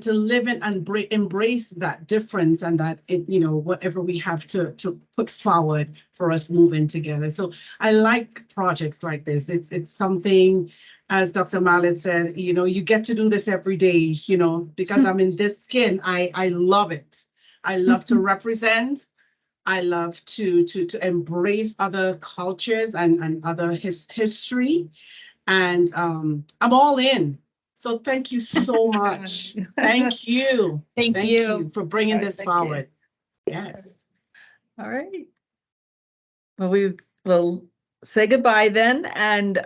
to live in and embrace that difference and that, whatever we have to put forward for us moving together. So I like projects like this. It's something, as Dr. Mallet said, you get to do this every day, because I'm in this skin. I love it. I love to represent. I love to embrace other cultures and other history. And I'm all in. So thank you so much. Thank you. Thank you for bringing All right, this thank you. forward. Yes. All right. Well, we will say goodbye then and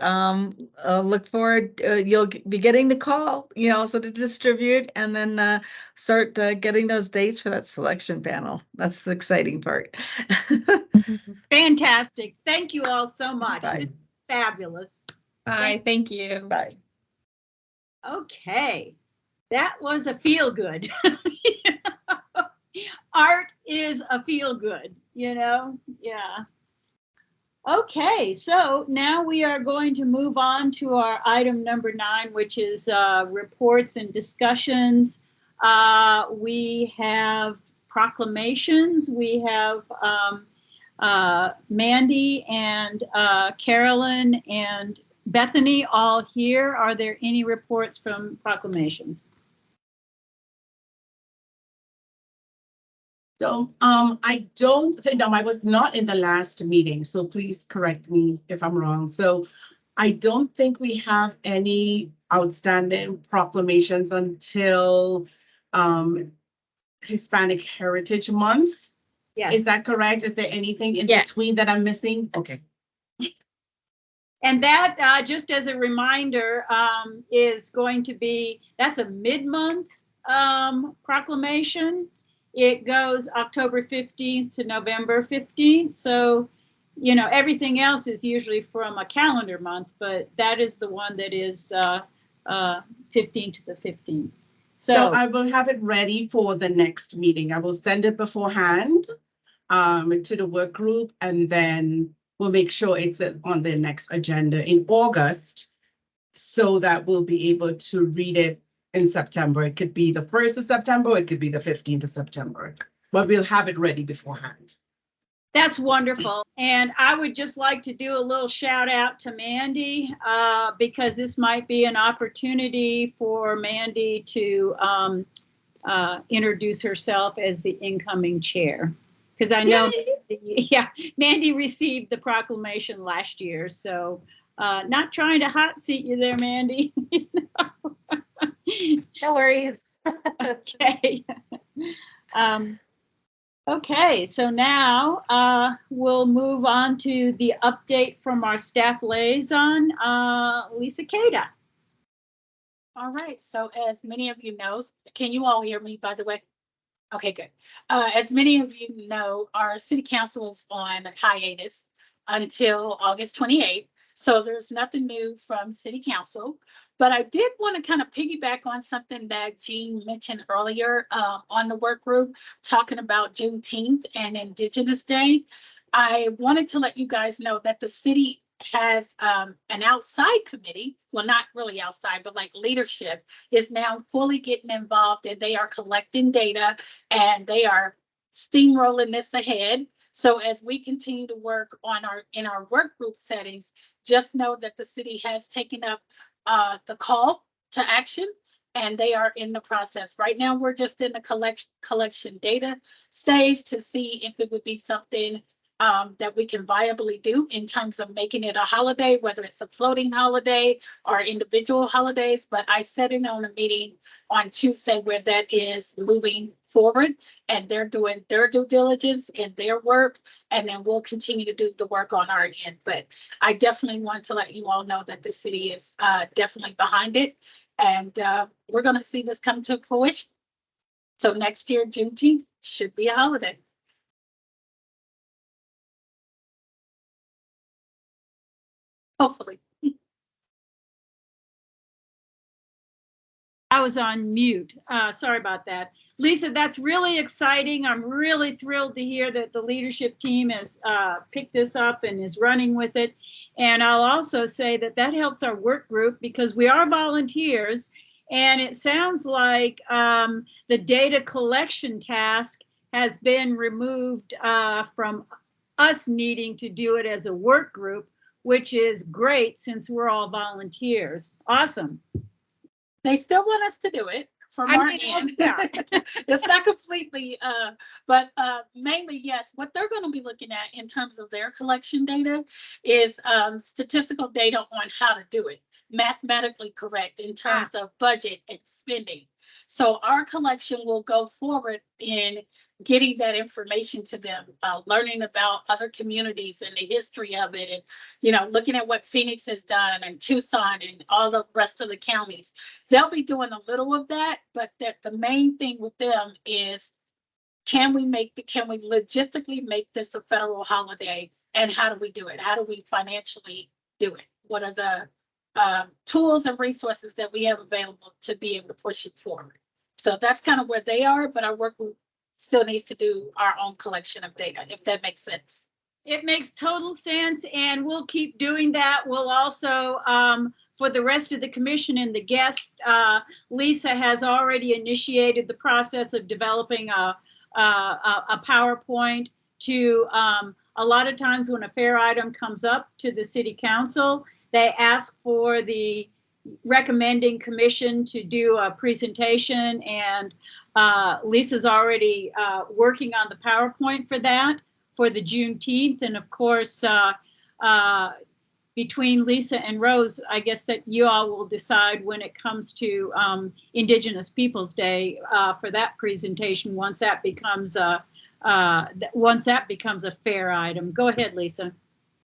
look forward. You'll be getting the call, also to distribute and then start getting those dates for that selection panel. That's the exciting part. Fantastic. Thank you all so much. Bye. This is fabulous. Bye. Thank you. Bye. Okay, that was a feel good. Art is a feel good, yeah. Okay, so now we are going to move on to our item number 9, which is reports and discussions. We have proclamations. We have Mandy and Carolyn and Bethany all here. Are there any reports from proclamations? So I don't think, no, I was not in the last meeting, so please correct me if I'm wrong. So I don't think we have any outstanding proclamations until Hispanic Heritage Month. Yes. Is that correct? Is there anything in Yes. between that I'm missing? Okay. And that, just as a reminder, is going to be, that's a mid-month proclamation. It goes October 15th to November 15th. So, everything else is usually from a calendar month, but that is the one that is 15th to the 15th. So I will have it ready for the next meeting. I will send it beforehand to the work group, and then we'll make sure it's on the next agenda in August so that we'll be able to read it in September. It could be the 1st of September, or it could be the 15th of September, but we'll have it ready beforehand. That's wonderful. And I would just like to do a little shout out to Mandy because this might be an opportunity for Mandy to introduce herself as the incoming chair. Because I know, Mandy received the proclamation last year. So not trying to hot seat you there, Mandy. No worries. Okay. Okay, so now we'll move on to the update from our staff liaison, Lisa Cada. All right, so as many of you know, can you all hear me, by the way? Okay, good. As many of you know, our city council is on hiatus until August 28th. So there's nothing new from city council, but I did want to kind of piggyback on something that Jean mentioned earlier on the work group, talking about Juneteenth and Indigenous Day. I wanted to let you guys know that the city has an outside committee, well, not really outside, but like leadership is now fully getting involved, and they are collecting data and they are steamrolling this ahead. So as we continue to work on in our work group settings, just know that the city has taken up the call to action, and they are in the process. Right now, we're just in the collection data stage to see if it would be something that we can viably do in terms of making it a holiday, whether it's a floating holiday or individual holidays. But I said it on a meeting on Tuesday where that is moving forward, and they're doing their due diligence and their work, and then we'll continue to do the work on our end. But I definitely want to let you all know that the city is definitely behind it, and we're going to see this come to fruition. So next year, Juneteenth should be a holiday. Hopefully. I was on mute. Sorry about that. Lisa, that's really exciting. I'm really thrilled to hear that the leadership team has picked this up and is running with it. And I'll also say that that helps our work group because we are volunteers. And it sounds like the data collection task has been removed from us needing to do it as a work group, which is great since we're all volunteers. Awesome. They still want us to do it from our end. Yeah. It's not completely, but mainly, yes, what they're going to be looking at in terms of their collection data is statistical data on how to do it, mathematically correct in terms of budget and spending. So our collection will go forward in getting that information to them, learning about other communities and the history of it, and looking at what Phoenix has done and Tucson and all the rest of the counties. They'll be doing a little of that, but the main thing with them is can we logistically make this a federal holiday, and how do we do it? How do we financially do it? What are the tools and resources that we have available to be able to push it forward? So that's kind of where they are, but our work group still needs to do our own collection of data, if that makes sense. It makes total sense, and we'll keep doing that. We'll also, for the rest of the commission and the guests, Lisa has already initiated the process of developing a PowerPoint to, a lot of times when a fair item comes up to the city council, they ask for the recommending commission to do a presentation, and Lisa's already working on the PowerPoint for that for the Juneteenth. And of course, between Lisa and Rose, I guess that you all will decide when it comes to Indigenous Peoples Day for that presentation once that becomes a fair item. Go ahead, Lisa.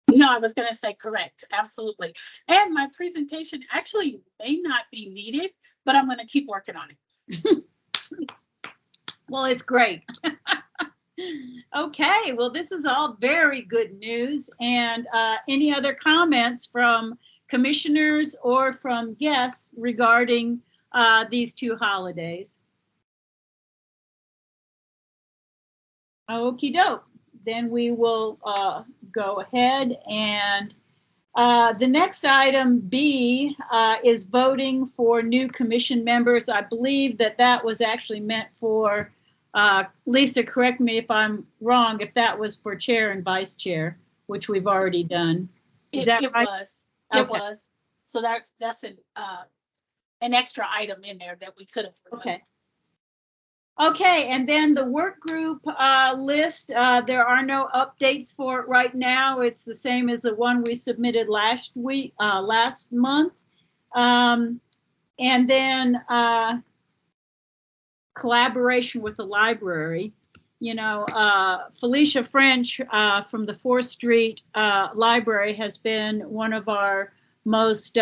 No, I was going to say correct. Absolutely. And my presentation actually may not be needed, but I'm going to keep working on it. Well, it's great. Okay, well, this is all very good news. And any other comments from commissioners or from guests regarding these two holidays? Okie doke. Then we will go ahead, and the next item B is voting for new commission members. I believe that was actually meant for, Lisa, correct me if I'm wrong, if that was for chair and vice chair, which we've already done. Is that right? It was. So that's an extra item in there that we could have removed. Okay. Okay, and then the work group list, there are no updates for it right now. It's the same as the one we submitted last month. And then collaboration with the library. Felicia French from the 4th Street Library has been one of our most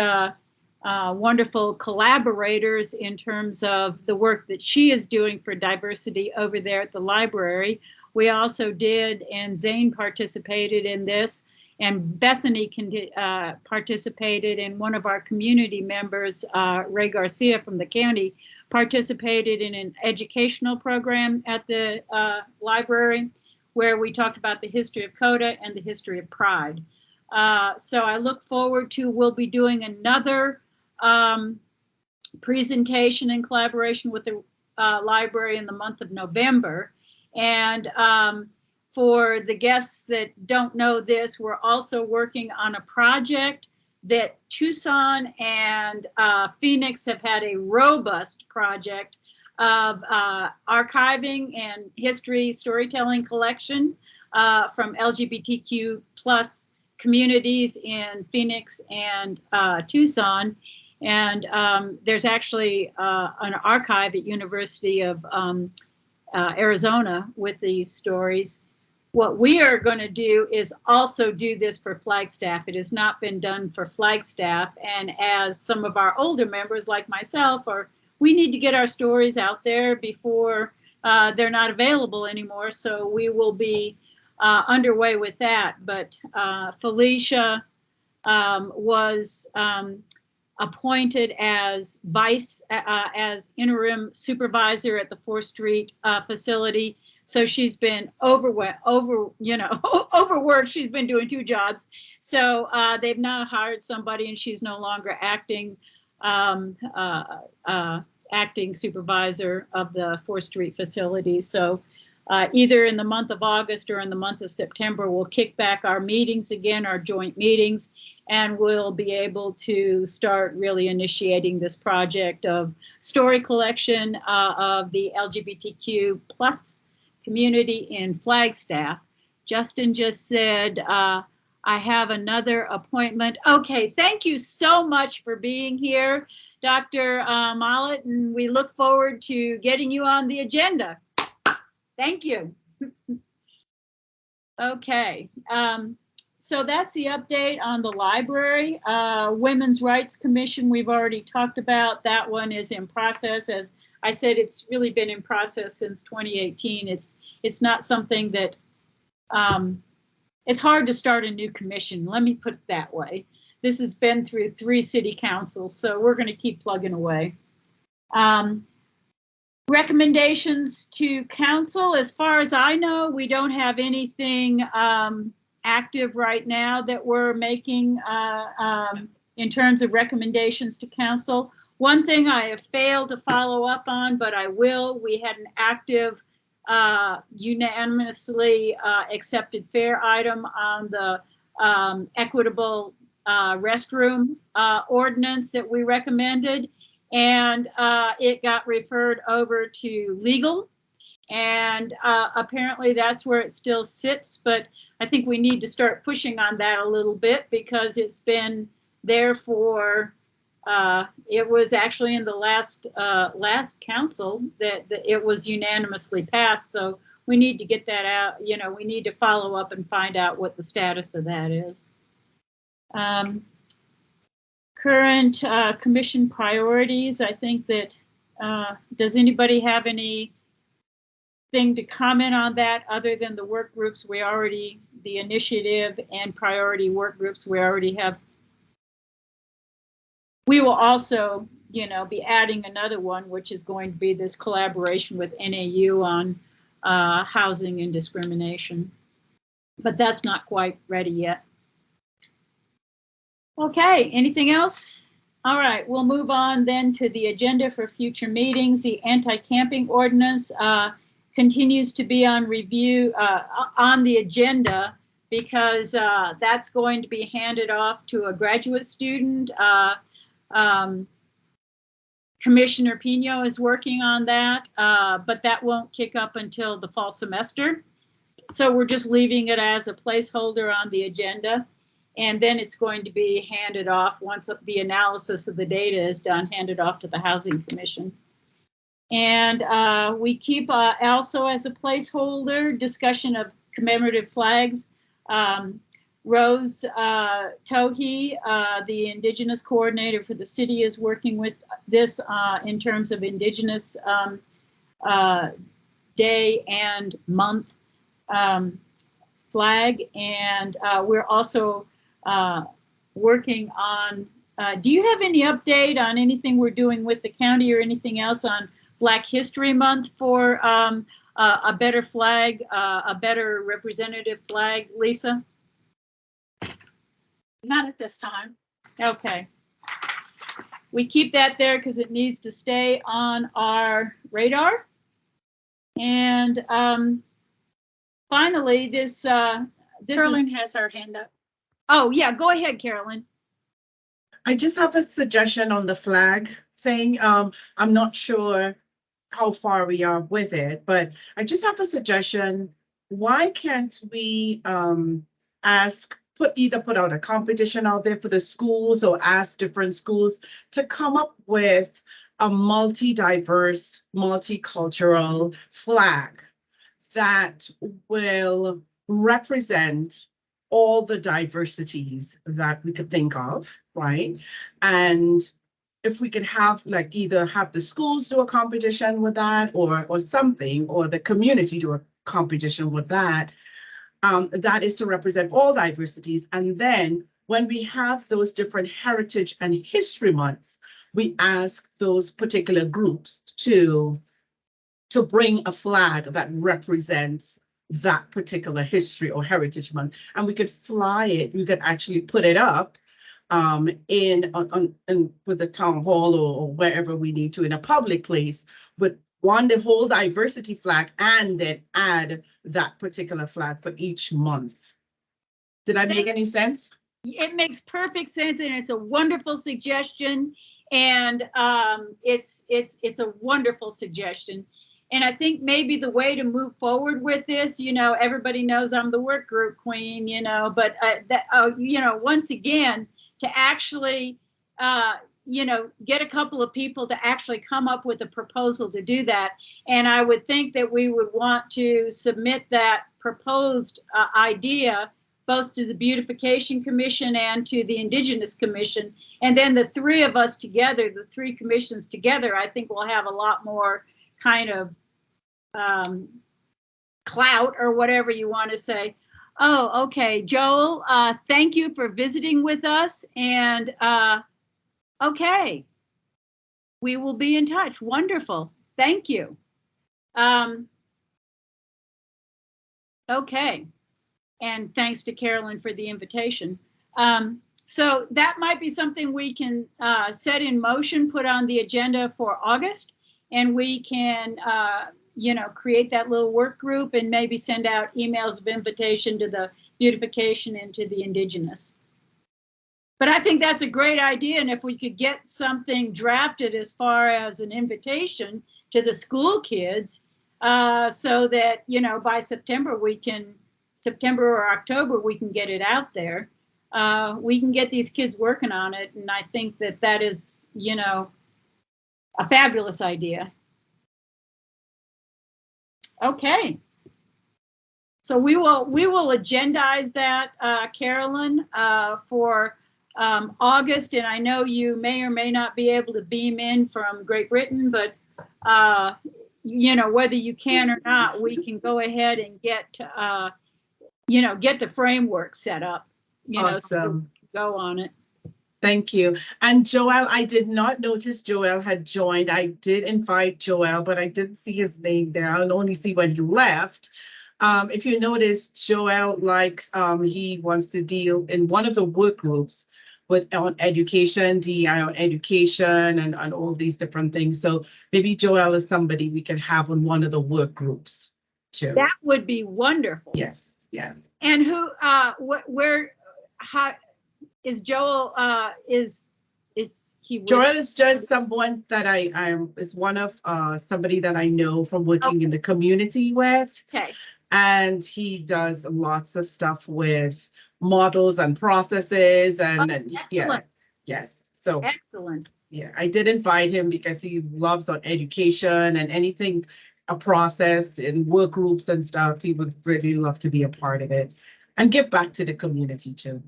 wonderful collaborators in terms of the work that she is doing for diversity over there at the library. We also did, and Zane participated in this, and Bethany participated, and one of our community members, Ray Garcia from the county, participated in an educational program at the library where we talked about the history of CODA and the history of Pride. So I look forward to, we'll be doing another presentation in collaboration with the library in the month of November. And for the guests that don't know this, we're also working on a project that Tucson and Phoenix have had a robust project of archiving and history storytelling collection from LGBTQ plus communities in Phoenix and Tucson. And there's actually an archive at University of Arizona with these stories. What we are going to do is also do this for Flagstaff. It has not been done for Flagstaff. And as some of our older members like myself we need to get our stories out there before they're not available anymore. So we will be underway with that. But Felicia was appointed as as interim supervisor at the 4th Street facility. So she's been overworked. She's been doing 2 jobs. So they've now hired somebody, and she's no longer acting acting supervisor of the 4th Street facility. So either in the month of August or in the month of September, we'll kick back our meetings again, our joint meetings, and we'll be able to start really initiating this project of story collection of the LGBTQ plus community in Flagstaff. Justin just said, I have another appointment. Okay, thank you so much for being here, Dr. Mollett, and we look forward to getting you on the agenda. Thank you. Okay, so that's the update on the library. Women's Rights Commission, we've already talked about. That one is in process. As I said, it's really been in process since 2018. It's not something that, it's hard to start a new commission. Let me put it that way. This has been through 3 city councils, so we're going to keep plugging away. Recommendations to council, as far as I know, we don't have anything active right now that we're making in terms of recommendations to council. One thing I have failed to follow up on, but I will, we had an active unanimously accepted fair item on the equitable restroom ordinance that we recommended. And it got referred over to legal, and apparently that's where it still sits. But I think we need to start pushing on that a little bit, because it's been there for, it was actually in the last council that it was unanimously passed. So we need to get that out. We need to follow up and find out what the status of that is. Current commission priorities, I think that, does anybody have anything to comment on that other than the work groups the initiative and priority work groups we already have? We will also, be adding another one, which is going to be this collaboration with NAU on housing and discrimination, but that's not quite ready yet. Okay, anything else? All right, we'll move on then to the agenda for future meetings. The anti-camping ordinance continues to be on review on the agenda, because that's going to be handed off to a graduate student. Commissioner Pino is working on that, but that won't kick up until the fall semester. So we're just leaving it as a placeholder on the agenda. And then it's going to be handed off once the analysis of the data is done, handed off to the Housing Commission. And we keep also as a placeholder discussion of commemorative flags. Rose Tohi, the Indigenous coordinator for the city, is working with this in terms of Indigenous Day and Month flag. And we're also working on, do you have any update on anything we're doing with the county or anything else on Black History Month for a better flag, a better representative flag, Lisa? Not at this time. Okay. We keep that there because it needs to stay on our radar. And finally, this Carolyn has her hand up. Oh, yeah, go ahead, Carolyn. I just have a suggestion on the flag thing. I'm not sure how far we are with it, but I just have a suggestion. Why can't we either put out a competition out there for the schools or ask different schools to come up with a multi-diverse, multicultural flag that will represent all the diversities that we could think of, right? And if we could have like either have the schools do a competition with that or something, or the community do a competition with that, that is to represent all diversities. And then when we have those different heritage and history months, we ask those particular groups to bring a flag that represents that particular history or heritage month. And we could fly it, we could actually put it up in with the town hall or wherever we need to, in a public place, with the whole diversity flag, and then add that particular flag for each month. Did I make any sense? It makes perfect sense, and it's a wonderful suggestion. And it's a wonderful suggestion. And I think maybe the way to move forward with this, everybody knows I'm the work group queen, but once again, to actually, get a couple of people to actually come up with a proposal to do that. And I would think that we would want to submit that proposed idea both to the Beautification Commission and to the Indigenous Commission. And then the three of us together, the three commissions together, I think we'll have a lot more kind of clout, or whatever you want to say. Oh, okay, Joel, thank you for visiting with us. And okay, we will be in touch. Wonderful. Thank you. Okay. And thanks to Carolyn for the invitation. So that might be something we can set in motion, put on the agenda for August, and we can, create that little work group and maybe send out emails of invitation to the Beautification and to the Indigenous. But I think that's a great idea. And if we could get something drafted as far as an invitation to the school kids, so that, by September or October, we can get it out there. We can get these kids working on it. And I think that is, a fabulous idea. Okay. So we will agendize that, Carolyn, for August. And I know you may or may not be able to beam in from Great Britain, but whether you can or not, we can go ahead and get the framework set up, Awesome. So go on it. Thank you. And Joel, I did not notice Joel had joined. I did invite Joel, but I didn't see his name there. I only see when he left. If you notice, Joel likes, he wants to deal in one of the work groups on education, DEI on education, and all these different things. So maybe Joel is somebody we can have on one of the work groups too. That would be wonderful. Yes, yes. And who, how is Joel, is he? Joel is just someone that is one of somebody that I know from working in the community with. Okay. And he does lots of stuff with models and processes and excellent. Yes. So Excellent. Yeah, I did invite him because he loves on education and anything, a process and work groups and stuff. He would really love to be a part of it. and give back to the community too.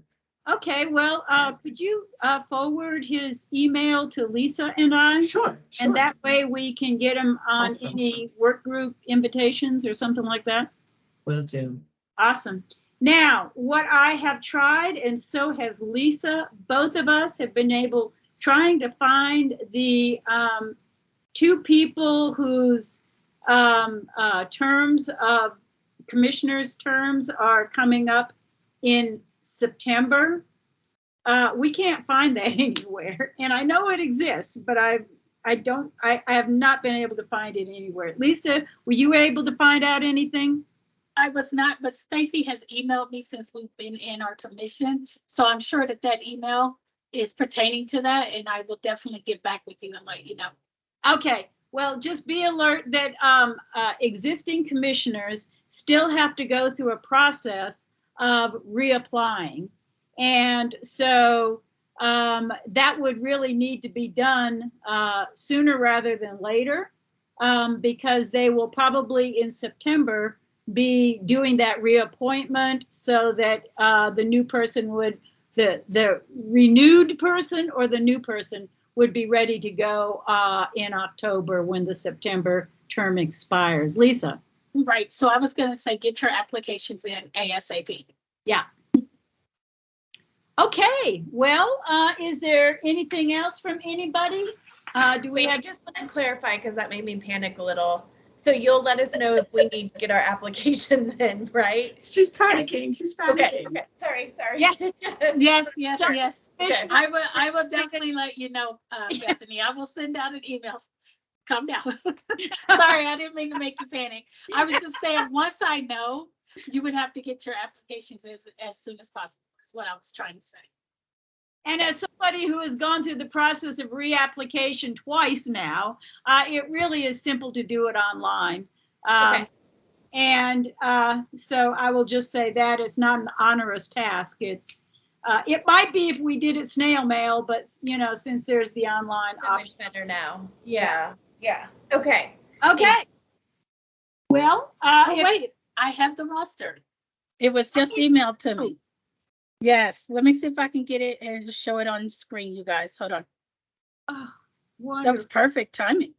Okay, well, could you forward his email to Lisa and I? Sure. And that way we can get him on Awesome. any work group invitations or something like that? Will do. Awesome. Now, what I have tried, and so has Lisa, both of us have been trying to find the two people whose terms of commissioners' terms are coming up in September. We can't find that anywhere, and I know it exists, but I have not been able to find it anywhere. Lisa, were you able to find out anything? I was not, but Stacy has emailed me since we've been in our commission. So I'm sure that email is pertaining to that, and I will definitely get back with you and let you know. Okay, well, just be alert that existing commissioners still have to go through a process of reapplying. And so that would really need to be done sooner rather than later, because they will probably in September be doing that reappointment so that the new person would, the renewed person or the new person would be ready to go in October when the September term expires. Lisa. Right. So I was going to say, get your applications in ASAP. Yeah. Okay. Well, is there anything else from anybody? Do we Wait, I have? just want to clarify because that made me panic a little. So you'll let us know if we need to get our applications in, right? She's panicking. She's panicking. Okay. Sorry. Yes. Yes. Okay. I will definitely let you know, Bethany. I will send out an email. Calm down. Sorry, I didn't mean to make you panic. I was just saying, once I know, you would have to get your applications as soon as possible. Is what I was trying to say. And as somebody who has gone through the process of reapplication twice now, it really is simple to do it online. Okay. And so I will just say that it's not an onerous task. It's it might be if we did it snail mail, but you know, since there's the online So option. much better now. Yeah. Okay. Okay. Thanks. Well, Wait, I have the roster. It was just emailed to me. Yes, let me see if I can get it and show it on screen, you guys. Hold on. oh, That was perfect timing.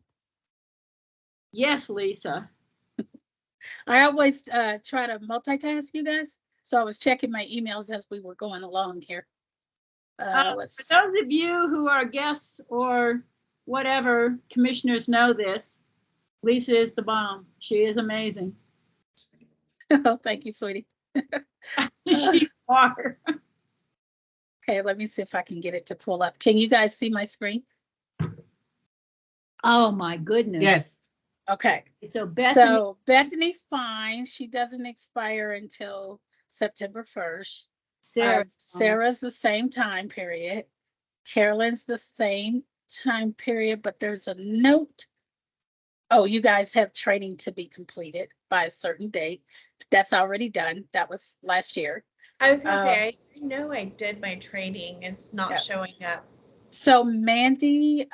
yes, Lisa. I always try to multitask, you guys. So I was checking my emails as we were going along here. For those of you who are guests or whatever, commissioners know this. Lisa is the bomb. She is amazing. Oh, thank you, sweetie. She are. Okay, let me see if I can get it to pull up. Can you guys see my screen? Oh my goodness. Yes. Okay. So Bethany's fine. She doesn't expire until September 1st. Sarah's the same time period. Carolyn's the same time period, but there's a note. Oh, you guys have training to be completed by a certain date. That's already done. That was last year. I was gonna say, I know I did my training. It's not showing up. So Mandy,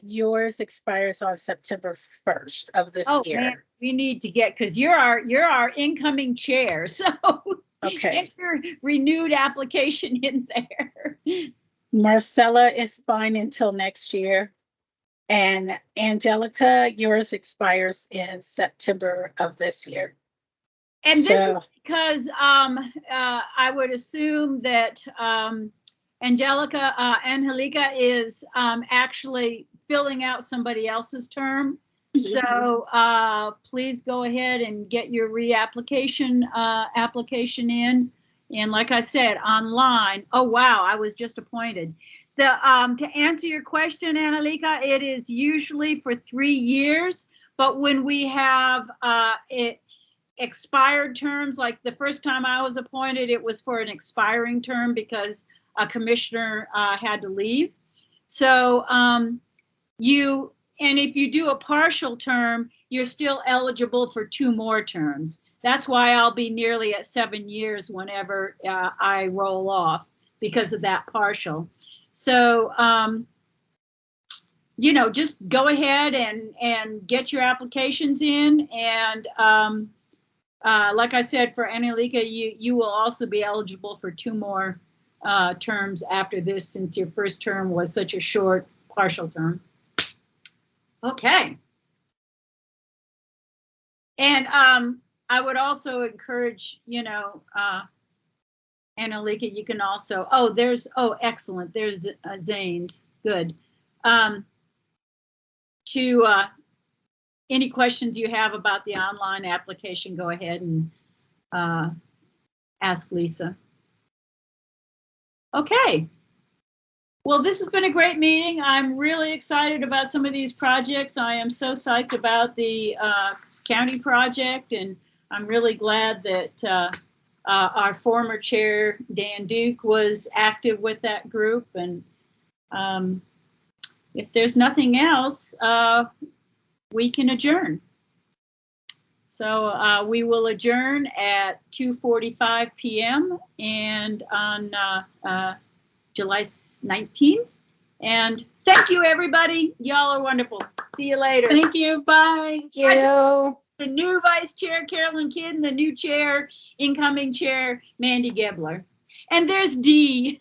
yours expires on September 1st of this year. Man, we need to get, because you're our incoming chair. So Okay. get your renewed application in there. Marcella is fine until next year. And Angelica, yours expires in September of this year. And this is because I would assume that Angelica is actually filling out somebody else's term. So please go ahead and get your reapplication application in. And like I said, online. Oh, wow, I was just appointed. To answer your question, Angelica, it is usually for 3 years. But when we have expired terms, like the first time I was appointed, it was for an expiring term because a commissioner had to leave. So if you do a partial term, you're still eligible for 2 more terms. That's why I'll be nearly at 7 years whenever I roll off because of that partial. So, just go ahead and get your applications in, and like I said, for Annalika, you will also be eligible for 2 more terms after this, since your first term was such a short partial term. Okay. And I would also encourage, Annalika, you can also, excellent. There's Zane's, good. Any questions you have about the online application, go ahead and ask Lisa. Okay. Well, this has been a great meeting. I'm really excited about some of these projects. I am so psyched about the county project, and I'm really glad that our former chair, Dan Duke, was active with that group. And if there's nothing else, we can adjourn. So we will adjourn at 2:45 p.m. and on July 19th. And thank you, everybody. Y'all are wonderful. See you later. Thank you. Bye. Thank you. The new vice chair, Carolyn Kidd, and the new chair, incoming chair, Mandy Gebler. And there's Dee.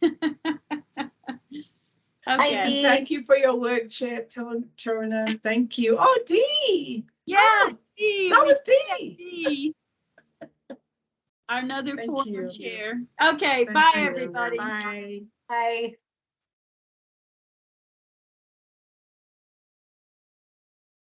Okay. Dee. Thank you for your work, Chair Turner. Thank you. Oh, Dee. Yeah, Oh, Dee. that was Dee. Dee. Another Thank former you. chair. Okay, Thank bye, you. everybody. Bye. Bye.